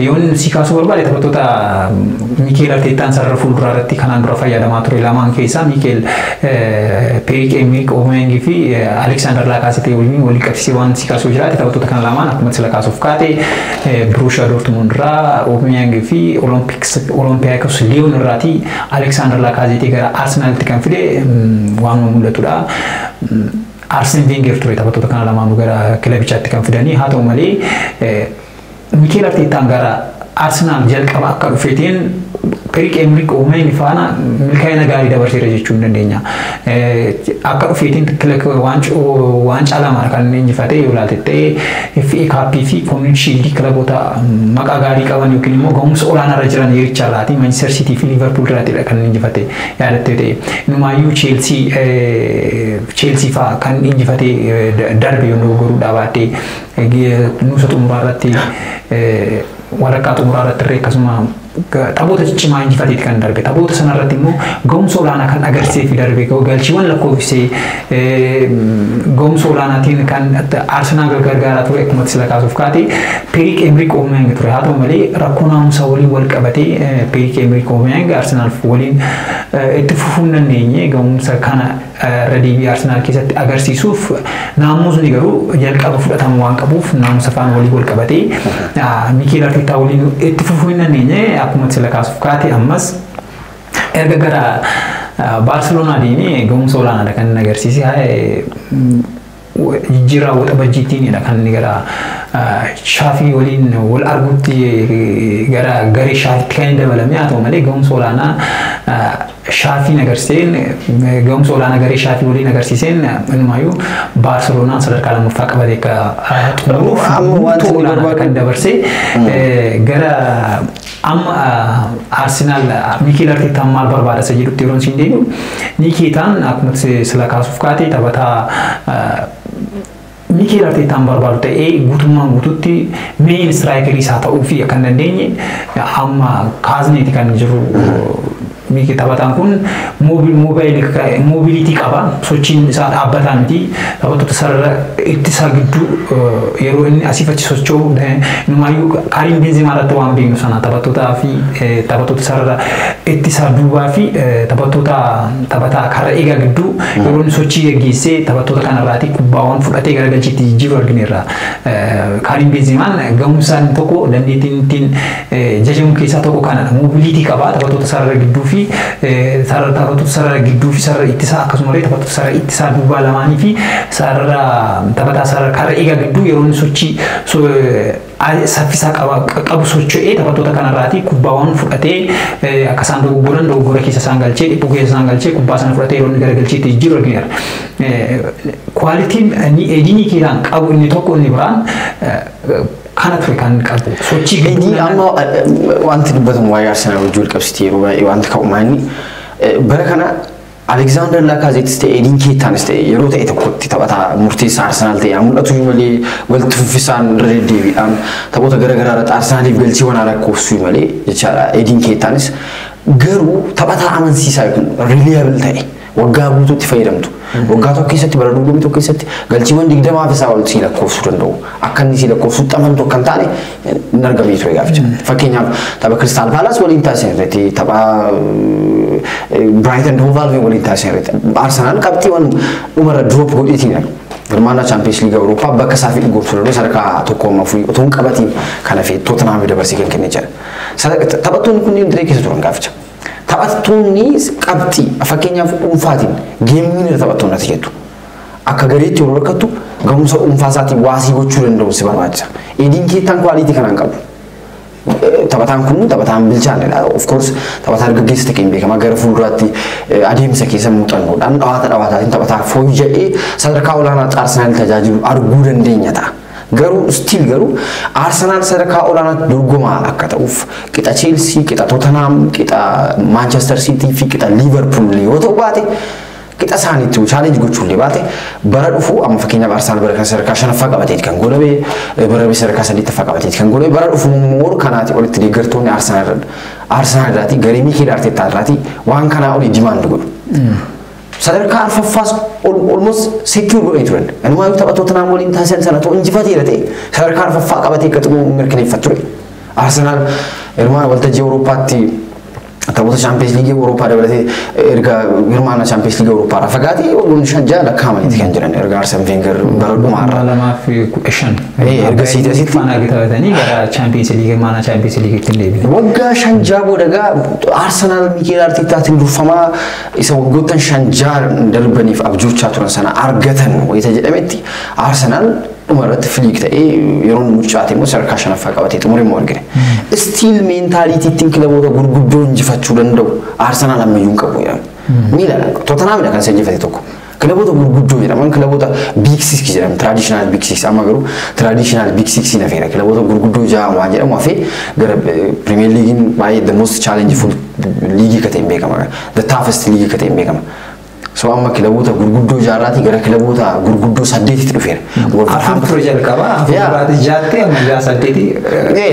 Yoon si kaasuu barbaade taphattoota Mikel Artetaan sarara fuulduraa irratti kanaan dura fayyadamaa ture lamaan keessaa Mikel Pierre-Emerick Aubameyang fi Alexander Lacazette waliin walii qabsiisee waan si kaasuu jiraate taphattoota kana lamaan akkuma sila kaasuuf kaate Borussia Dortmund irraa Aubameyang fi Olympiacos Lyon irraati Alexander Lacazette gara Arsenalitti kan fide waan mul'atudha. Arsene Wenger ture taphattoota kana lamaanuu gara kilabichaatti kan fidanii. Haa ta'u malee Mikel Artetaan gara Arsenal jalqaba akka dhufeetiin Pierre-Emerick Aubameyang faana milkaa'ina gaarii dabarseera jechuu hin dandeenya. Akka dhufeetiin waancaa lama kan injifate yoo ilaalte FA Cup fi Community Shield kilaboota maqaa gaarii qaban yookiin immoo gahumsa olaanaa irra jiran yerichaa laati Manchester City fi Liverpool irraatidha kan injifate yaadattee ta'e. Inumaayyuu Chelsea fa'aa kan injifate darbe yoo dogoggoruu dhaabattee nuusa xumuraa irratti waraqaa xumuraa irratti akkasuma taphoota ciccimaa injifateeti kan darbe. Taphoota sanarratti immoo gahumsa olaanaa kan agarsiisee fi darbe galchiiwwan lakkoofsee gahumsa olaanaatiin kan Arsenaal gargaaraa ture akkuma sila kaasuuf kaate Pierre-Emerick Aubameyang ture. Haa ta'u malee rakkoo naamusaa waliin wal qabatee Pierre-Emerick Aubameyang Arsenaal waliin itti fufuu hin dandeenye. Gahumsa kana deebii Arsenaal keessatti agarsiisuuf naamusni garuu jalqaba fudhatamu waan qabuuf naamusa faana waliin wal qabatee Mikel Artetaa waliin itti fufuu hin dandeenye. Akkuma sila kaasuuf kaate ammas erga gara Baarselonaa deemee gahumsa olaanaadha kan inni agarsiise. Jijjiirraa waxabajjiittiinidha kan inni gara Shaafii waliin wal arguutti gara garee Shaafiitti kan inni dabalame. Haa ta'u malee gahumsa olaanaa Shaafiin agarsiiseen gahumsa olaanaa garee Shaafii waliin agarsiiseen inumaayyuu Baarselonaan sadarkaa lammaffaa qabate akka xumuruuf wantoota olaanaa kan dabarse gara amma Arsenaal Mikel Artetaan maal barbaada isa jedhutti yeroo isin deebi'u Keetaan akkuma sila kaasuuf kaate taphataa Mikel Artetaan barbaadu ta'ee guutummaan guutuutti main striker isaa ta'uu fi kan dandeenye amma kaasneeti kan jiru Miki taphataan kun mobility qaba. Sochiin isaa dhaabbataa miti. Taphattoota sarara ittisa gidduu yeroo inni asii fachi socho'u numaayyuu Karim Benzema irratti waan beeknu sana taphattoota sarara ittisa duubaa fi taphataa karaa eegaa gidduu yeroo inni sochii gaggeessee taphattoota kanarraati kubbaawwan fudhatee garagalchiitti jijjiiruu argineerra. Karim Benzemaan gahumsaan tokko dandeettiin jajamu keessaa tokko kanadha. Mobility qaba taphattoota sarara gidduu fi taphattoota sarara gidduu fi sarara ittisaa akkasumallee taphattoota sarara ittisaa duubaa lamaanii fi taphataa sarara karaa eegaa gidduu yeroo inni sochii saffisaa qabu socho'ee taphattoota kanarraati kubbaawwan fudhatee akka isaan dogoggora keessa isaan galchee dhiphuu keessa isaan galchee kubbaa sana fudhatee yeroo inni garagalchiitti jijjiiruu argineera. Kwalitiin edinii keessaan qabu inni tokko inni biraan kana ture kan qabu sochii gidduu amma wanti dubbatamu waa'ee Arsenal wajjin qabsitii yeroo baay'ee wanti ka'umaani bara kana Alexander Lacazette ta'e Edin Keetaanis ta'e yeroo ta'e tokkotti taphataa murteessaa Arsenal ta'e mul'atu malee walitti fuffisaan deddeebiidhaan taphoota garaagaraa irratti Arsenaliif galchiiwwan lakkoofsuu malee jechaadha. Edin Keetaanis garuu taphataa amansiisaa reliable ta'e waggaa guutuutti fayyadamtu. Waggaa tokko keessatti bara duudhumii tokko keessatti galchiiwwan 20 fi isaa ol si lakkoofsuu danda'u. Akka inni si lakkoofsuu xamantu akka hin taane hin argamee ture gaaficha. Fakkeenyaaf tapha Crystal Palace waliin taasisan irratti tapha Brighton Hove Albion waliin taasisan irratti Arsenal qabxiiwwan dhumarra drop godheetiin Hirmaannaa Champions League Awurooppaa bakka isaa fi dhugoomsu danda'u sadarkaa tokkoommaa fi otoo hin qabatiin kana fi Tottenham dabarsee kan kennee jira. Taphattoonni kunneen diree keessa turan gaaficha. Taphattoonni qabxii fakkeenyaaf dhuunfaatiin geemiin irra taphattoonni ati jettu. Akka gareetti yeroo rakkattu gahumsa dhuunfaa isaatiin waasii gochuu danda'u si barbaachisa. Edin Keetaan kwaalitii kanaan qabu. Taphataan kun taphataan bilchaanedha. Of course taphataa dargaggeessa ta'een beekama gara fuulduraatti adeemsa keessa muuxannoodhaan dhawaataatiin taphataa fooyya'ee sadarkaa olaanaatti Arsenaal tajaajilu arguu dandeenya ta'a. Garuu still garuu Arsenal sadarkaa olaanaatti dorgomaa akka ta'uuf qixa Chelsea, qixa Tottenham, qixa Manchester City fi qixa Liverpool yoo ta'u baate qixa isaaniitti challenge gochuullee baate bara dhufu amma fakkeenyaaf Arsenal bara kan sadarkaa 5ffaa qabateeti kan godhabe bara sadarkaa 8ffaa qabateeti kan godhabe bara dhufu immoo kanaati olitti deeggartoonni Arsenal irraati garee Mikel Arteta irraati waan kanaa olii demand godhu. Sadarkaa arfaffaas almost secure godhanii turan. Anumaa yoo taphattoota naannoo waliin taasisan sana ta'u injifateera ta'e sadarkaa arfaffaa qabatee akka xumuru mirkaneeffatu ture. Arsenal hirmaana waltajjii Awurooppaatti taphoota Champions League Awurooppaa dabalatee erga hirmaana Champions League Awurooppaa fagaatee waggoonni 5 lakkaa'amaniiti kan jiran erga Arsene Wenger bara dhumaarra. 2015. Erga City faana taphatanii gara Champions League hirmaana Champions League itti deebi'e. Waggaa 5 booda Arsenal Mikel Artetaatiin durfamaa isa waggoottan 5 darbaniif abjuuchaa turan sana argatan wayita jedhametti Arsenal dhumarratti filiik ta'ee yeroo mucaate immoo sadarkaa 5ffaa qabatee xumure immoo argine. Still mentalitiin kilaboota gurguddoo injifachuu danda'u Arsenal ammayyuu hin qabu jedhama. Miilaan Tottenhamidha kan isa injifate tokko. Kilaboota gurguddoo jedhaman kilaboota Big Six jedhamu traditional Big Six amma garuu traditional Big Six na feera kilaboota gurguddoo ja'a waan jedhamu hafee gara Premier Leaguein baay'ee the most challengeful liigii ka ta'een beekama. The toughest liigii ka ta'een beekama. So amma kilaboota gurguddoo jaarraati gara kilaboota gurguddoo 8tti dhufeera. Wolverhampton project qaba. Wolverhampton jaatti amma jaa 8tti.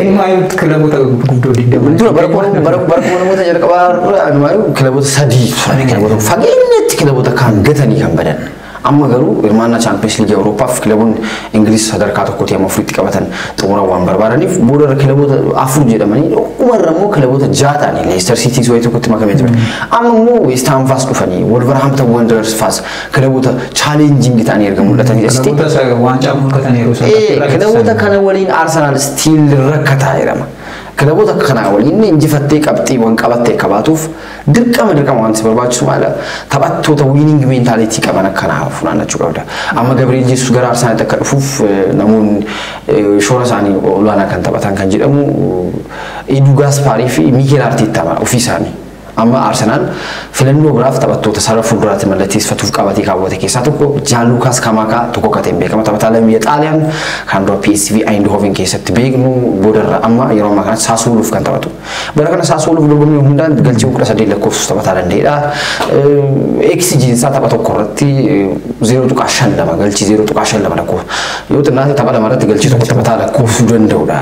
Inumaayyuu kilaboota gurguddoo 20. Dura bara namoota jalqabaa inumaayyuu kilaboota 3 kilaboota fageenyatti kilaboota kan gatanii kan badan. Amma garuu hirmaannaa Champions League Awurooppaaf kilaboonni Ingiliz sadarkaa tokkotti amma afuritti qabatan xumura waan barbaadaniif booda kilaboota 4 jedhamanii umarra immoo kilaboota 6 ta'anii Leicester City wayii tokkotti makamee jiran. Amma immoo West Ham faas dhufanii Wolverhampton Wanderers faas kilaboota challenging ta'anii erga mul'atanii asitti. Kilaboota waancaa mul'ataniiru sana. Kilaboota kana waliin Arsenal still rakkataa jedhama. Kilaboota kana waliin injifattee qabxiiwwan qabattee qabaatuuf dirqama wanti barbaachisu maala taphattoota winning mentality qaban akkanaa funaannachuu qabda. Amma Gabriel Jesus gara Arsenal akka dhufuuf namoonni shoora isaanii olaanaa kan taphatan kan jedhamu Edu Gaspari fi Mikel Arteta ofii isaanii. Amma Arsenal filannoo biraaf taphattoota sarara fuulduraatti mallatteessituuf qabatee kaawwate keessaa tokko Gianluca Scamacca tokko kateen beekama taphataa lammii Xaaliyaan kan dura PSV Eindhoven keessatti beeknu boodarra amma yeroo ammaa kanatti Sassuolof kan taphatu. Bara kana Sassuolof dorgommii hundaan galchii 18 lakkoofsus taphataa danda'edha. XG isaa tapha tokko irratti 0.52 galchii 0.52 lakkoofsa. Yoo xinnaatti tapha lama irratti galchii tokko taphataa lakkoofsuu danda'udha.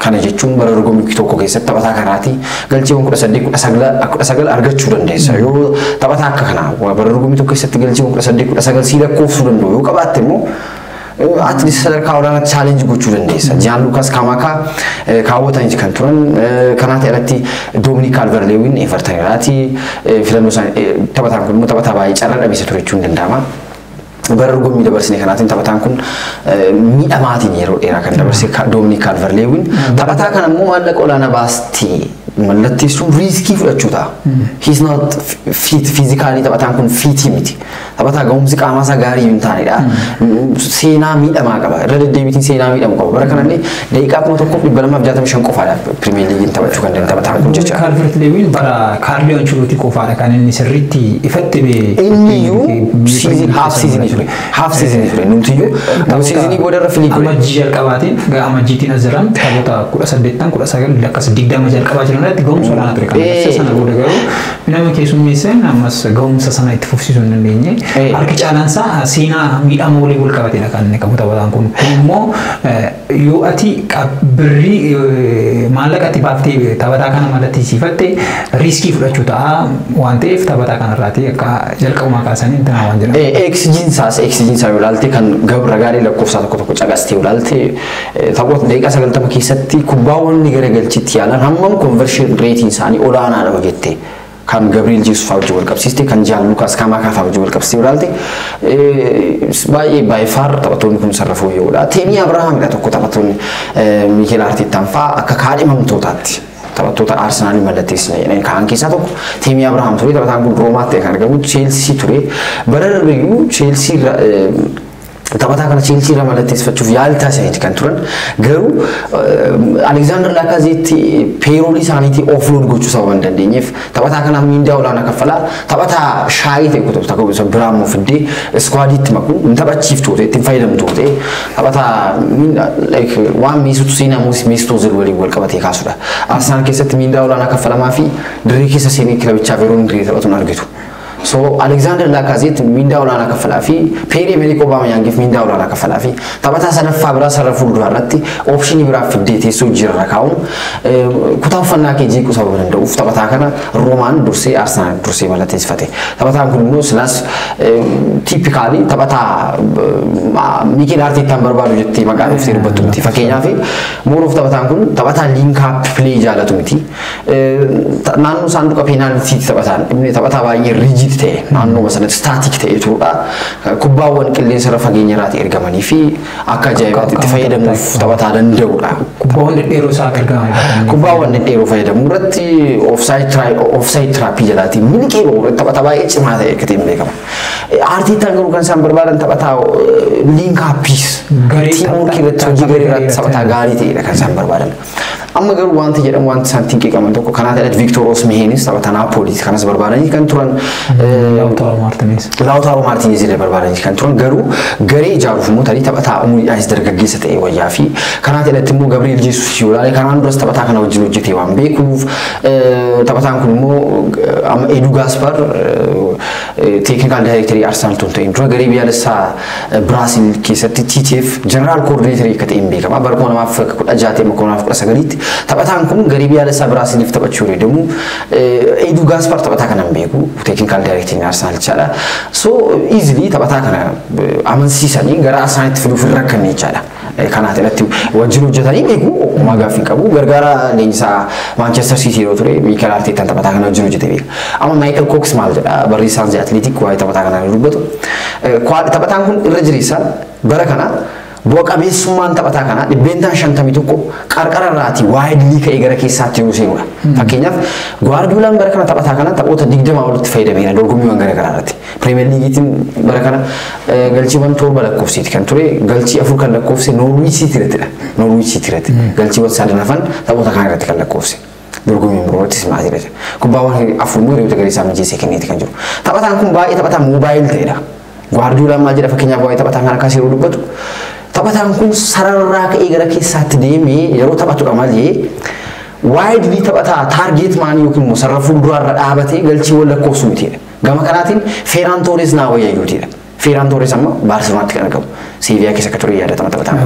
Kana jechuun bara dorgommii tokko keessatti taphataa kanaati galchiiwwan 18 argachuu dandeessa. Yoo taphataa akka kanaa bara dorgommii tokko keessatti galchiiwwan 18 sii lakkoofsuu danda'u yoo qabaatte immoo at least sadarkaa olaanaatti challenge gochuu dandeessa. Jaan Lukas Kamaka kaawwatanii kan turan kanaati irratti Dominic Calvert-Lewin Everton irraati filannoo taphataan kun immoo taphataa baay'ee carraa dhabeessa ture jechuun danda'ama. Bara dorgommii dabarsine kanaatiin taphataan kun miidhamaatiin yeroo dheeraa kan dabarse Dominic Calvert-Lewin taphataa kana immoo maallaqa olaanaa baastee mallatteessuun riiskii fudhachuu ta'a. He's not fit physically taphataan kun fit miti. Taphataa gahumsi qaamaa isaa gaarii hin taanedha. Seenaa miidhamaa qaba. Irra deddeebiitiin seenaa miidhamu qaba. Bara kanallee daqiiqaa 1,265 qofaadha Premier League taphachuu kan danda'u taphataan kun jecha. Calvert-Lewin bara Carlo Ancelotti qofaadha kan inni sirriitti ifatti inni season half season ture numtiyyuu seasonii boodarra filii godhe. Amajjii jalqabaatiin amajjiitiin azzaran taphoota 18 19 lakkas 20 jalqabaa jiran irratti gahumsa olaanaa ture kan sana booda garuu nama keessummeessan ammas gahumsa sana itti fufsiisuu hin dandeenye. Harki caalaansaa seenaa miidhama walii wal qabateedha kan inni qabu taphataan kun. Immoo yoo ati birrii maallaqatti baaftee taphataa kana mallattisiifatte riiskii fudhachuu ta'a waan ta'eef taphataa kanarraati akka jalqabumaa kaasanii intanaa waan jiran. Eksijiinsaa yoo ilaalte kan gabra gaarii lakkoofsaa tokko caqastee yoo ilaalte taphoota daqiiqaa 90 keessatti kubbaawwan ni garagalchitti yaalan hammam conversion rate isaanii olaanaadha jettee. Kan Gabriel Jesus fa'aa wal qabsiiste kan Jaan Lukas Kamaka fa'aa wal qabsiiste yoo ilaalte baay'ee by far taphattoonni kun sarrafuu yoodha. Teemii Abrahaamidha tokko taphattoonni Mikel Arteetaan fa'aa akka kaadhimamtootaatti. Taphattoota Arsenaalii mallatteessine kan keessaa tokko Teemii Abrahaam ture taphataan kun Roomaatti kan argamu Chelsea ture. Bara darbeeyyuu Chelsea taphataa kana Chelsea irraa mallatteessifachuuf yaalii taasisanii kan turan garuu Alexander Lacazette payroll isaaniitii offload gochuu sababa hin dandeenyeef taphataa kanaaf miindaa olaanaa kaffalaa taphataa shaayii ta'e kutuuf takka gosa Biraammoo fiddee iskwaadiitti makuun hin taphachiiftu ta'e ittiin fayyadamtu ta'e taphataa waan miisutu seenaa miistuu Ozil waliin wal qabatee kaasudha. Arsenaal keessatti miindaa olaanaa kaffalamaa fi dirree keessa seenee kilabichaaf yeroo hin dirree taphatuun argitu. So Alexander Lacazette miindaa olaanaa kaffalaa fi Pierre-Emerick Aubameyangif miindaa olaanaa kaffalaa fi taphataa sadaffaa biraa sarara fuulduraa irratti oopshinii biraa fiddee teessoo jirra kaa'uun kutaa uffannaa kee jeequu sababa danda'uuf taphataa kana Roomaan dursee Arsenaal dursee mallatteessifate. Taphataan kun immoo silaas tiipikaalii taphataa Mikel Arteetaan barbaadu jettee maqaan ibsee dubbattu miti. Fakkeenyaaf mooruuf taphataan kun taphataa liinkaap pilee jaalatu miti. Naannoo saanduqa peenaalitiitti taphataa baay'ee riijii ta'e naannoo sanatti staatik ta'e turuudha. Kubbaawwan qilleensa irra fageenya irraati ergamanii fi akka ajaa'ibaatti itti fayyadamuuf taphataa danda'uudha. Kubbaawwan dhedheeroo isaa gargaaran. Kubbaawwan dhedheeroo fayyadamuu irratti offside trap jalaatiin miliqee ba'u taphataa baay'ee cimaa ta'e akka ta'e beekama. Arteetaan garuu kan isaan barbaadan taphataa liinkaappis tiimoorkii irratti hojii gaarii irratti taphataa gaarii ta'edha kan isaan barbaadan. Amma garuu wanti jedhamu wanti isaan tinqeeqaman tokko kanaa ta'edha Victor Osimhenis taphataa Naapooliis kanas barbaadanii kan turan. Lautaro Martinez illee barbaadanii kan turan garuu garee ijaaruuf immoo tarii taphataa umuriidhaanis dargaggeessa ta'e wayyaa fi kanaa ta'etti immoo Gabriel Jesus yoo ilaale kanaan duras taphataa kana wajjin hojjetee waan beekuuf taphataan kun immoo amma Edu Gaspar teeknikaal daayirektarii Arsenaal tun ta'in dura garee biyyaalessaa Biraazil keessatti TTF jeneraal koordineetarii akka ta'een beekama. Bara 2016 taphataan kun garee biyyaalessaa Biraaziliif taphachuu deemu Edu Gaspar taphataa kana hin beeku teeknikaal daayirektarii Arsenaal jechaadha. So easily taphataa kana amansiisanii gara Arsenaalitti fiduuf hin rakkanne jechaadha. Kanaa ta'etti wajjin hojjetanii beeku uumaa gaaffii qabu gargaara leenjisaa Manchester City yeroo ture Mikel Arteetaan taphataa kana wajjin hojjetee beeka. Amma Michael Cox maal jedha barreessaan The Athletic waa'ee taphataa kana dubbatu. Taphataan kun irra jireessa bara kana bu'a qabeessummaan taphataa kana dhibbeentaan 51 qarqara irraati waayidlii ka'ee gara keessaatti yoo seenudha. Fakkeenyaaf Guardiolaan bara kana taphataa kana taphoota 20 walitti fayyadameera dorgommiiwwan gara garaa irratti. Premier Leagueetiin bara kana galchiiwwan 7 lakkoofsiiti kan ture galchii 4 kan lakkoofse Norwich City irrattidha. Norwich City irratti galchiiwwan 3 hafan taphoota kana irratti kan lakkoofse. Dorgommii birootis maal jedha. Kubbaawwan 4 immoo yeroo gariisaa mijeessee kenneeti kan jiru. Taphataan kun baay'ee taphataa moobaayil ta'edha. Guardiolaan maal jedha fakkeenyaaf waa'ee taphataa kana akkas yeroo dubbatu taphataan kun sararraa ka'ee gara keessaatti deemee yeroo taphatudha malee waayidlii taphataa taargeet maanii yookiin immoo sarara fuulduraarra dhaabatee galchiiwwan lakkoofsu mitiidha. Gama kanaatiin Ferran Torres naa wayyaayuutidha. Ferran Torres amma Baarselonaatti kan argamu. Seeviyaa keessa akka ture yaadatama taphataan.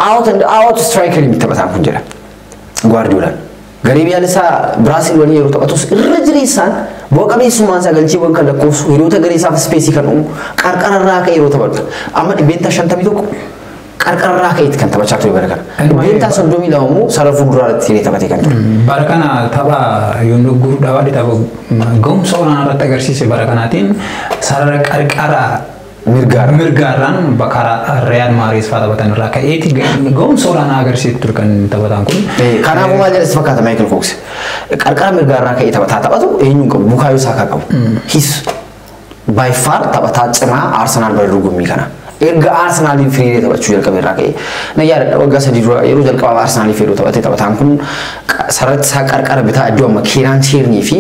out striker የሚተበታን ኩንጀራ ጓርዲዮላ ገሪቢያ ለሳ ብራዚል ወኒ የሮታ አቶስ ረጅሪሳን ቦቀቤሱ ማንሳ ገልጪ ወን ከለኮሱ የሮታ ገሪሳ ስፔሲ ከኑ ቀርቀረራ ከየሮታ በቃ አመድ ቤንታ ሸንተሚቶ ቀርቀረራ ከይት ከንተ በቻቶ ይበረካል ቤንታ ሰንዶሚ ለሙ ሰረፉ ዱራለት ሲኔ ተበቴ ከንተ ባረካና ተባ የንጉሩ ዳዋዲ ተባ ጎም ሶና ረጠገርሲስ ባረካናቲን ሰረረ ቀርቀራ mirgaran bakara real maris fata batan raka eti gom solana agar sit turkan tabatan kun kana mo majer sifakata Michael Cox qarqara mirgarra ka ita bata tabatu enyun ko bukayo saka qabu his by far tabata cima Arsenal barrugo mi kana erga Arsenal free tabachu yelka beraka na yar waga sadiro yero jalqa Arsenal free tabate tabatan kun sarat sa qarqara bita addo makiran cherni fi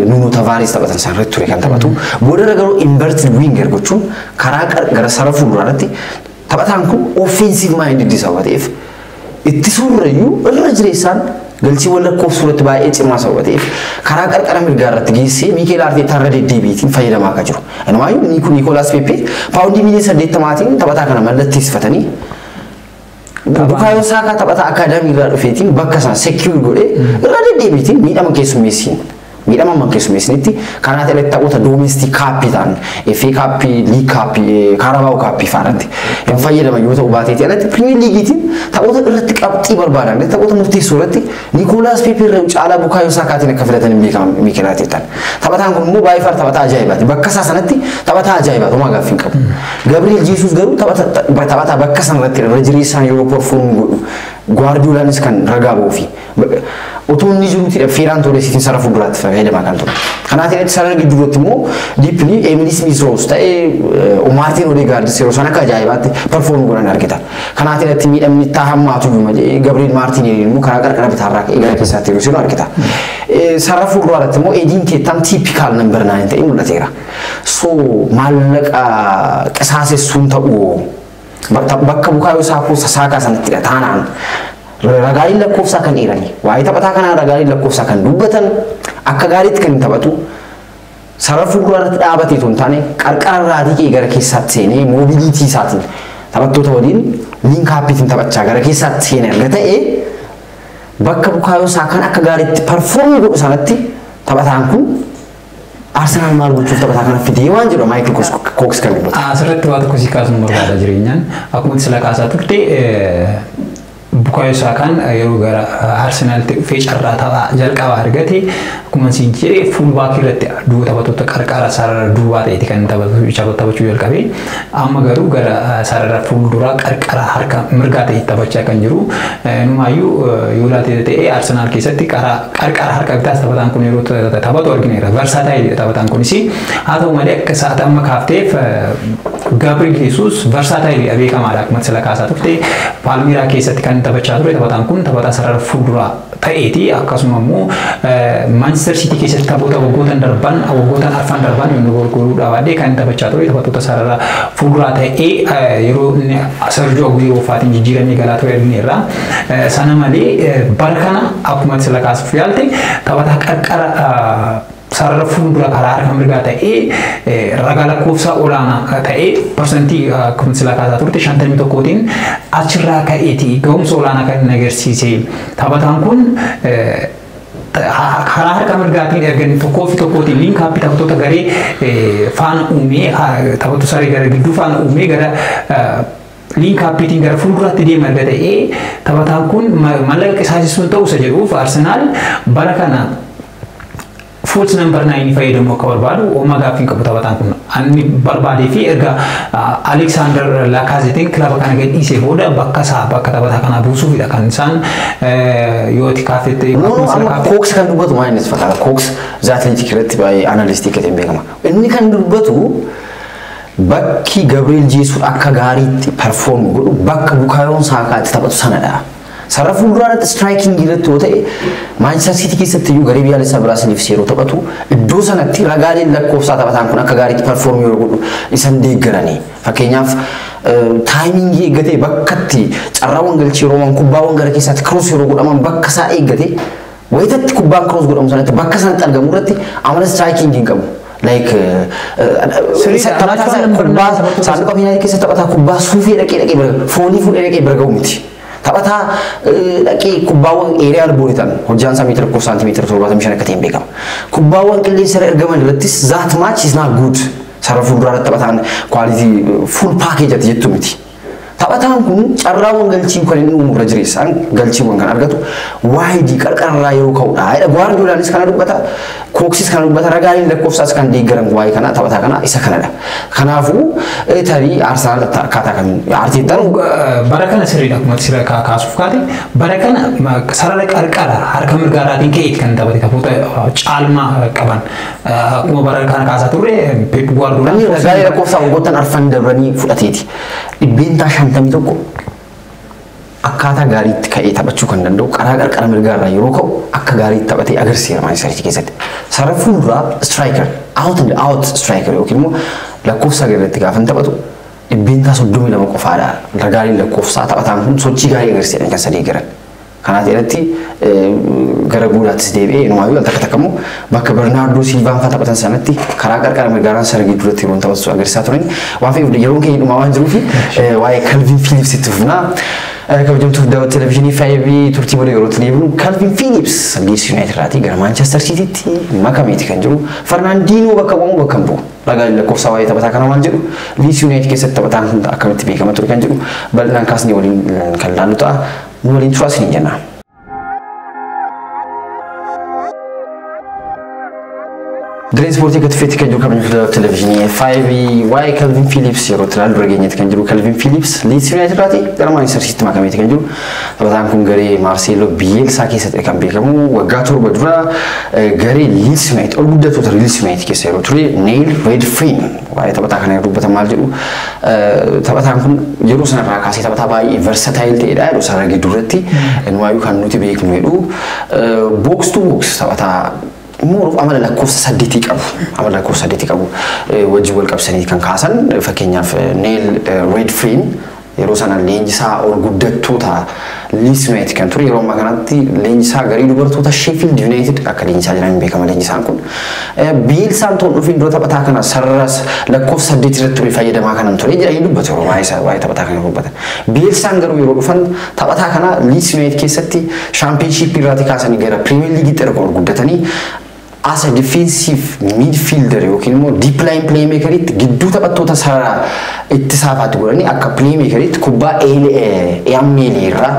Nuno Tavares tabatan san reture kan tabatu bodara garo inverted winger gochu kara gara sarafu durati tabatan kun offensive minded disawate if ittisurreyu rajresan galchi wala ko surat ba e cima sawate if kara qarqara mirgarat gisi Mikel Arteta rade debit in fayda ma kajru anwayu Nicolas Pepe paundi mili sadet tamatin tabata kana malatis fatani bukayo saka tabata academy la fetin bakasa secure gode rade debit mi dama kesu mesin midama mankesu mesniti kana tele tabota domestic capitan e FA Cup League Cup Carabao Cup faranti en fayda ma yuto ubate tele Premier League ti tabota ረት ቀብጢ በርባዳ እንደ tabota ሙፍቲ ሱረቲ ኒኮላስ ፔፔ ረውጭ አላ ቡካዮ ሳካቲነ ከፍለተን ሚከራት ይጣል tabatan kun mu bayfar tabata ajaibat bakkasa sanati tabata ajaibat ma gafin kab Gabriel Jesus garu tabata bakkasan ratti rajrisan yo perform Guardiola niskan ragabo fi otonni juruti Ferran Torres tin sarafu durat fayda ma kanto kanati et saragi durotmo deeply Emily Smith Rowe sta o Martin Odegaard sero sanaka ajaibat perform goran argeta kanati et mi amni tahammatu maje Gabriel Martinelli mu karagar kana bitarrak igara kesatiru sero argeta sarafu duratmo edin ketam typical number 9 te mulatera so malaka qasase sunta o bakka bukayo sako saka sanati tanan ragali lakofsa kan irani waay tabata kana ragali lakofsa kan dubbatan akka garit kan tabatu sarafu durat daabati tontane qarqarraati ke gara keessat seene mobility saatin tabatto tawdin link hapitin tabacha gara keessat seene gatae bakka bukayo sakan akka garit perform go sanatti tabatan kun Arsenal maal gochuuf tabata kana fidee waan jedhu Michael Cox kan dubbatu asirratti waan tokko si kaasuun barbaada jireenyaan akkuma sila kaasaa turte bukayo sakan yeroo gara Arsenal feecarraa tapha jalqaba argate akkuma siin jedhe full back irratti duu taphattoota qarqara sarara duwwaa ta'eeti kan taphachuu jalqabe amma garuu gara sarara fuuldura qarqara harka mirgaa ta'e taphachaa kan jiru numaayyuu yoo laatee ta'e Arsenal keessatti qarqara harka bitaas taphataan kun yeroo taphatu argineera versatile taphataan kunis haa ta'u malee akka sa'aata amma kaafteef Gabriel Jesus versatile beekamaadha akkuma sila kaasaa turte Palmira keessatti kan taphachaa ture taphataan kun taphataa sarara fuuldura ta'eeti akkasuma immoo Manchester City keessatti taphoota waggoottan arfan darban yoo gurguruu dhaabadee kan taphachaa ture taphattoota sarara fuuldura ta'ee yeroo Sergio Aguero faatiin jijjiiramee galaa ture irra sana malee bara kana akkuma sila kaasuuf yaalte taphataa qarqara sarara fuuldura karaa harka mirgaa ta'ee ragaa lakkoofsa olaanaa ta'ee persentii akkuma sila kaasaa turte 51tiin achirraa ka'eeti ga'umsa olaanaa kan agarsiise taphataan kun karaa harka mirgaatiin ergan tokkootiin link happy taphattoota garee faana uumee taphattoota saree gara gidduu faana uumee gara link hapitiin gara fuulduratti deemaa arga ta'ee taphataan kun mallaqa qisaasisuun ta'uusa jedhuuf Arsenal bara kana false number 9 fayyadamu akka barbaadu Omega fin qabu taphataan kun anni barbaadee fi erga Alexander Lacazette klaba kana gadhiisee booda bakka taphataa kana buusuufidha kan isaan yoo tikaafete Cox kan dubbatu maanis fakkaata Cox Athletic irratti baay'ee analyst kan beekama inni kan dubbatu bakki Gabriel Jesus akka gaariitti perform godhu bakka Bukayo Sakaatti taphatu sanadha sarafu durat striking irratti ta'e Manchester City keessatti yoo garee biyya isaa Biraaziliif seeroo taphatu iddoo sanatti ragaaleen lakkoofsa taphataan kun akka gaariitti perform yoo godhu isan deeggaranii fakkeenyaaf timing eeggate bakkatti carraawwan galchii rooman kubbaawwan gara keessatti cross yeroo godhaman bakka isaa eeggate wayitatti kubbaan cross godhamu sanatti bakka sanatti argamu irratti amala striking hin qabu like saanduqa finaalii keessa taphataa kubbaa suufii dhaqee foonii fuudhee dhaqee bira ga'u miti. Taphataa dhaqee kubbaawwan eeriyaal boolitan hojjaan isaa meetira tokko saantimeetira 75 akka ta'een beekama. Kubbaawwan qilleensa ergaman irrattis that match is not good. Sarara fuulduraa taphataan quality full package ati jettu miti. Taphataan kun carraawwan galchii kan inni uumuu irra jireessaan galchiiwwan kan argatu waayidii qarqararraa yeroo ka'udha. Guardiolaanis kana dubbata, Kooksis kana dubbata, ragaaleen lakkoofsaas kan deeggaran waa'ee kana taphataa kana isa kanadha. Kanaafuu tarii Arsenaal akkaataa kamiin Arteetaan bara kana sirriidha akkuma sirra kaasuuf kaate bara kana sarara qarqara harka mirgaaraatiin ka'eet kan taphate taphoota caalmaa qaban akkuma bara kana kaasaa turre Pep Guardiolaan ragaalee lakkoofsaa waggoottan arfan dabranii fudhateeti. Dhibbeentaa 51 akkaataa gaariitti ka'ee taphachuu kan danda'u karaa qarqara mirgaarraa yeroo ka'u akka gaariitti taphatee agarsiisa Manchester City keessatti. Sarara fuulduraa striker out striker yookiin immoo lakkoofsa irratti gaafa taphatu dhibbeentaa 32 qofaadha. Ragaaleen lakkoofsaa taphataan kun sochii gaarii agarsiisan kan sadii garan. Kanaaf irratti gara guuraattis deebi'ee inumaayyuu al takka takkammoo bakka Bernardo Silvaan fa'aa taphatan sanatti karaa qarqara mirgaaraan sargii duratti yeroo taphatu agarsiisaa turan waan fe'uuf yeroon keenya dhumaa waan jiruufi waa'ee Calvin Phillips itti fufnaa. Kabajamtuuf daawwattoota televezyiinii Faayibii turtii booda yeroo deebinu Calvin Phillips Leeds United irraatii gara Manchester Citytti makameeti kan jiru. Fernandinho bakka bu'amu bakka hin bu'u. Ragaaleen lakkoofsaa waa'ee taphataa kana waan jedhu Leeds United keessatti taphataan kun akkamitti beekama ture kan jedhu bal'inaan kaasnee waliin kan laallu ta'a. Nu waliin turaa isin jenna. Dirreen ispoortii gadi feeti kan jiru kabajamtoota televezyiinii Faayibii waa'ee Calvin Phillips yeroo ilaallu dura geenyeeti kan jiru. Calvin Phillips Leeds United irraatii gara Manchester Citytti makameeti kan jiru. Taphataan kun garee Marcelo Bielsa keessatti kan beekamu waggaa 7 dura garee Leeds United ol guddattoota Leeds United keessa yeroo ture Neil Redfearn waa'ee taphataa kana dubbatan maal jedhu taphataan kun yeroo sanarraa kaasee taphataa baay'ee versatile ta'edha yeroo sana gidduutti waa'ee kan nuti beeknu jedhu box to box taphataa More amala lakkoofsa 8 qabu. Amala lakkoofsa 8 qabu. Wajji wal qabsanii kan kaasan fakkeenyaaf Neil Redfearn yeroo sana leenjisaa ol guddattoota Leeds United kan ture yeroo ammaa kanatti leenjisaa garii dubartoota Sheffield United akka leenjisaa jiran beekama leenjisaan kun. Bielsaan toon dhufiin dura taphataa kana sararaas lakkoofsa 8 irratti ture fayyadamaa kanan ture jedhanii dubbatu yeroo waa'ee taphataa kana dubbatan. Bielsaan garuu yeroo dhufan taphataa kana Leeds United keessatti championship irraati kaasanii gara Premier League erga ol guddatanii as a defensive midfielder yookiin immoo deep line playmaker itti gidduu taphattoota sarara ittisaafaatti godhanii akka playmaker itti kubbaa eeyameelii irraa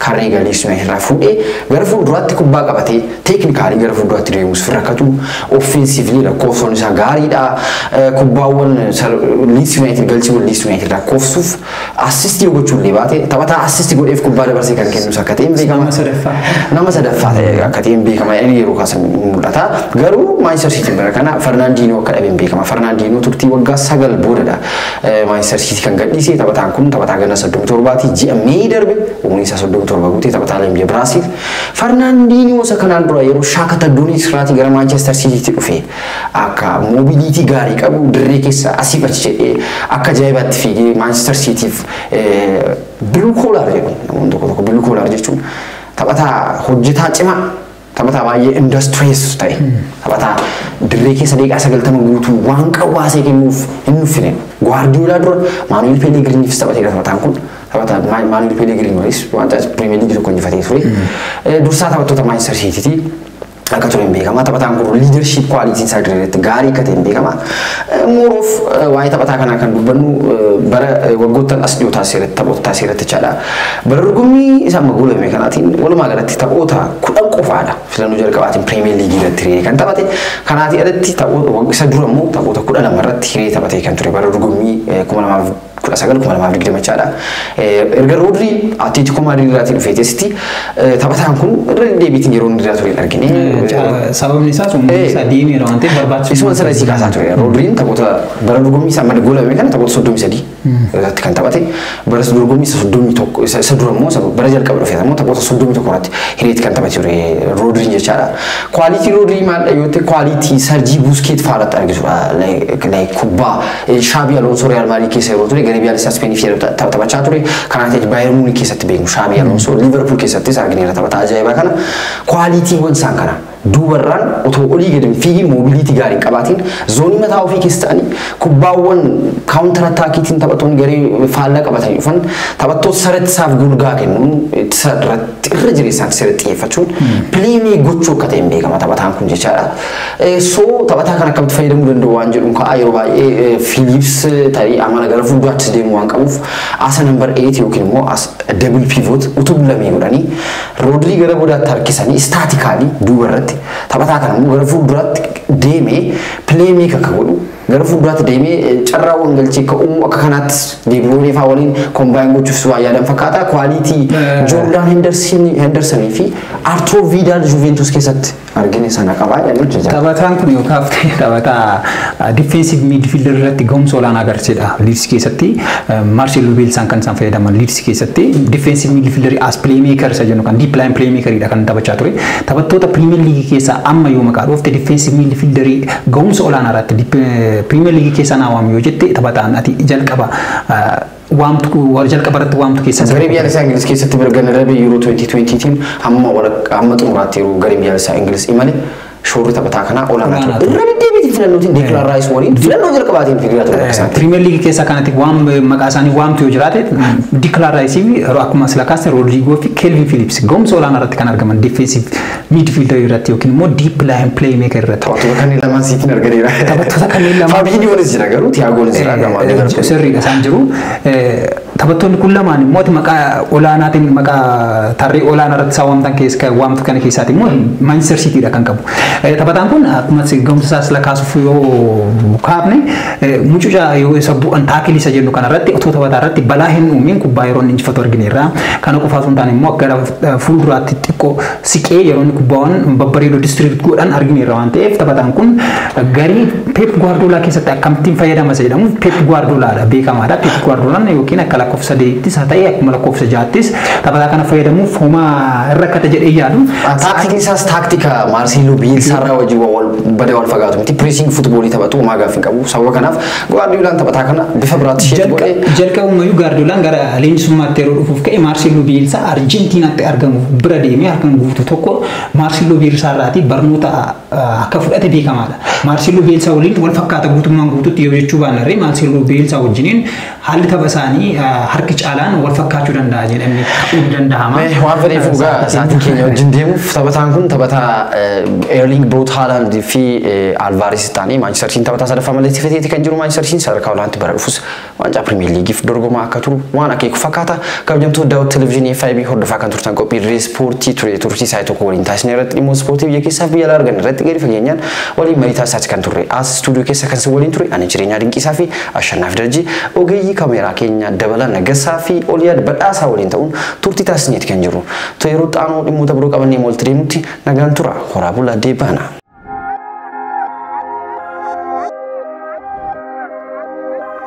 karee Leeds United irraa fuudhee gara fuulduraatti kubbaa qabatee teeknikaalii gara fuulduraatti deemuus rakkatu offensively lakkoofsoon isaa gaariidha. Kubbaawwan Leeds United galchiiwwan Leeds United lakkoofsuuf assist gochuun illee baate taphataa assist godheef kubbaa dabarsee kan kennus akka ta'een beekama. Nama sadaffaa ta'e akka ta'een beekama yeroo kaasan mul'ata. Garuu Manchester City bara kana Fernandinho akka dhabeen beekama. Fernandinho turtii waggaa 9 boodadha Manchester City kan gadhiisee taphataan kun taphataa ganna 37 ji'a Mee darbe umriin isaa 37 guutuu taphataa leenjii Biraasiil. Fernandinho isa kanaan dura yeroo shaakata Dunis irraatii gara Manchester Citytti dhufe akka mobiliitii gaarii qabu dirree keessa asii achi jedhee akka ajaa'ibaatti fiigee Manchester Cityf blue collar jedhu namoonni tokko blue collar jechuun taphataa hojjetaa cimaa taphataa baay'ee industrious ta'e taphataa dirree keessa deeqaa 90 guutuu waan qabaasee kennuuf hin nuffine Guardiola dura Manuel Pellegriniif taphateera taphataan kun taphataa Manuel Pellegrinis wanta Premier League tokko injifatee ture dursaa taphattoota Manchester Citytti akka turen beekama taphataan kun leadership quality isaa dirreetti gaarii akka ta'een beekama more of waa'ee taphataa kanaa kan dubbannu bara waggoottan as dhiyoo taasiseeratti taphoota taasiseeratti jechaadha bara dorgommii isaa magaalame kanaatiin walumaa galatti taphoota 10 qofaadha filannoo jalqabaatiin Premier League irratti hiree kan taphate kanaatii alatti taphoota isa dura immoo taphoota 12 irratti hiree taphatee kan ture bara dorgommii 2019 jechaadha erga Rodri Atletico Madrid irratti dhufeetti taphataan kun irra deebiitiin yeroo inni ture argine sababni isaa umrii isaa deemeera waan ta'eef barbaachisu isuma sana isii kaasaa ture Rodriin taphoota bara dorgommii isaa magaalame kana taphoota 33 irratti kan taphate bara dorgommii isaa 31 isa dura immoo bara jalqaba dhufee immoo taphoota 31 irratti hireetti kan taphate ture Rodriin jechaadha quality Rodri maal yoo ta'e quality Sergio Busquets fa'aatti argisudha like kubbaa Xabi Alonso Real Madrid keessa yeroo ture garee biyya Spain fi taphachaa ture kanaaf Bayern Munich keessatti beekamu Xabi Alonso Liverpool keessattis argineera taphataa ajaa'ibaa kana quality wan san kana duubarraan otoo olii gadi fiigii moobiliitii gaariin qabaatiin zoonii mataa ofii keessa ta'anii kubbaawwan kaawuntar attaakiitiin taphattoonni garee faallaa qabatanii dhufan taphattoota sarratti isaaf gulgaa kennuun irratti irra jireessaan sirriitti xiyyeeffachuun pileemee gochuu akka ta'e beekama taphataan kun jechaadha. Soo taphataa kan akkamitti fayyadamuu danda'u waan jedhuun ka'aa yeroo baay'ee Philips tarii amala gara fuulduraatti deemu waan qabuuf asa number 8 yookiin immoo as double pivot utub lamee godhanii Rodri gara boodaatti harkisanii istaatikaalii duubarratti taphataa kana immoo gara fuulduraatti deemee pileemeeker akka godhu gara fuulduraatti deemee carraawwan galchee ka'uu akka kanaatti deebi'uunii fa'aa waliin kombaayin gochuuf waa yaadan fakkaata kwaalitii Jordan Hendersonii fi Arturo Vidal Juventus keessatti argine sana qabaa jedhanii jira. Taphataan kun yookaan taphataa defensive midfielder irratti gahumsa olaanaa agarsiisa Leeds keessatti Marcelo Bielsaan kan isaan fayyadaman Leeds keessatti defensive midfielder as playmaker isa jennu kan deep line playmakeridha kan taphachaa ture. Taphattoota Premier League keessaa amma yoo maqaa dhoofte defensive midfielder gahumsa olaanaa irratti Premier League keessaa naawwam yoo jette taphataan ati jalqaba waamtu warra jalqabarratti waamtu keessaa garee biyyoolessaa Ingiliz keessatti mirgana darbe Euro 2020 tiin hamma xumuraatti yeroo garee biyyoolessaa Ingiliz imale shoorri taphataa kana olaanaa ture. Irra deddeebiitiin filannootiin Declan Rice waliin filannoo jalqabaatiin fiigaa ture. Premier League keessaa kanatti maqaa isaanii waamtu yoo jiraate Declan Rice fi akkuma sila kaasne Rodrigo fi Calvin Phillips gahumsa olaanaa irratti kan argaman defensive midfielder irratti yookiin immoo deep line playmaker irratti. Taphattoota kanneen lamaan siitiin arganeera. Taphattoota kanneen lamaan. Faabiinii walis jira garuu Thiagoon jira gamaa. Sirriidha isaan jiru. Taphattoonni kun lamaan immoo maqaa olaanaatiin maqaa tarree olaanaa irratti isaan waamtan keessa waamtu kana keessaati immoo Manchester Cityidha kan qabu. Taphataan kun akkuma gahumsa isaa sila kaasuuf yoo kaafne mucucaa yoo isa bu'an taakilii isa jennu kanarratti otoo taphataa irratti balaa hin uumiin kubbaa yeroo inni injifatu argineerra. Kana qofaas hin taane immoo gara fuulduraatti xiqqoo siqee yeroo inni kubbaawwan babbareedoo district godhan argineerra waan ta'eef taphataan kun garii Pep Guardiola keessatti akkamittiin fayyadama isa jedhamu Pep Guardiolaadha beekamaadha. Pep Guardiolaan yookiin akka lakkoofsa 8 haa ta'e akkuma lakkoofsa 6 taphataa kana fayyadamuuf homaa irra kata jedhee yaadu. Taaktikiin isaas taaktika Marcelo Bielsa irraa wajjin badee wal fagaatu miti pressing footballii taphatu homaa gaafin qabu. Sababa kanaaf Guardiolaan taphataa kana bifa biraatti ishee godhee jalqabumayyuu Guardiolaan gara leenjisummaatti yeroo dhufuuf ka'e Marcelo Bielsa Arjentiinaatti argamu bira deemee harkaan guutuu tokko Marcelo Bielsa irraatii barnoota akka fudhate beekamaadha. Marcelo Bielsa waliin wal fakkaata guutummaan guutuutti yoo jechuu baannarree Marcelo Bielsa wajjiniin haalli tapha isaanii harki caalaan wal fakkaachuu danda'a jedhamee ka'uu danda'ama. Waan fedheef dhugaa sa'aatii keenya wajjin deemuuf taphataan kun taphataa Erling Braut Haaland fi Alvarez ta'anii Manchester City taphataa sadaffaa mallatteeffateeti kan jiru Manchester City sadarkaa olaanaatti bara dhufus waancaa Premier Leagueef dorgomaa akka turu waan akeeku fakkaata. Kabajamtoota daawwattoota televezyiinii FIB hordofaa kan turtan qophii dirree ispoortii ture turtii isaa tokko waliin taasisne irratti dhimma ispoortii biyya keessaaf biyya alaa argan irratti gadi fageenyaan waliin marii taasisaa kan turre as stuudiyoo keessa kan waliin ture ani jireenyaa dinqiisaa fi Ashannaaf Darjii ogeeyyii kaameeraa keenya Dabala Nagassaa fi Oliyaad Badhaasaa waliin ta'uun turtii taasisneeti kan jiru. Yeroo xaanoo dhimmoota biroo qabannee walitti deemutti nagaan tura horaa bulaa deebaana.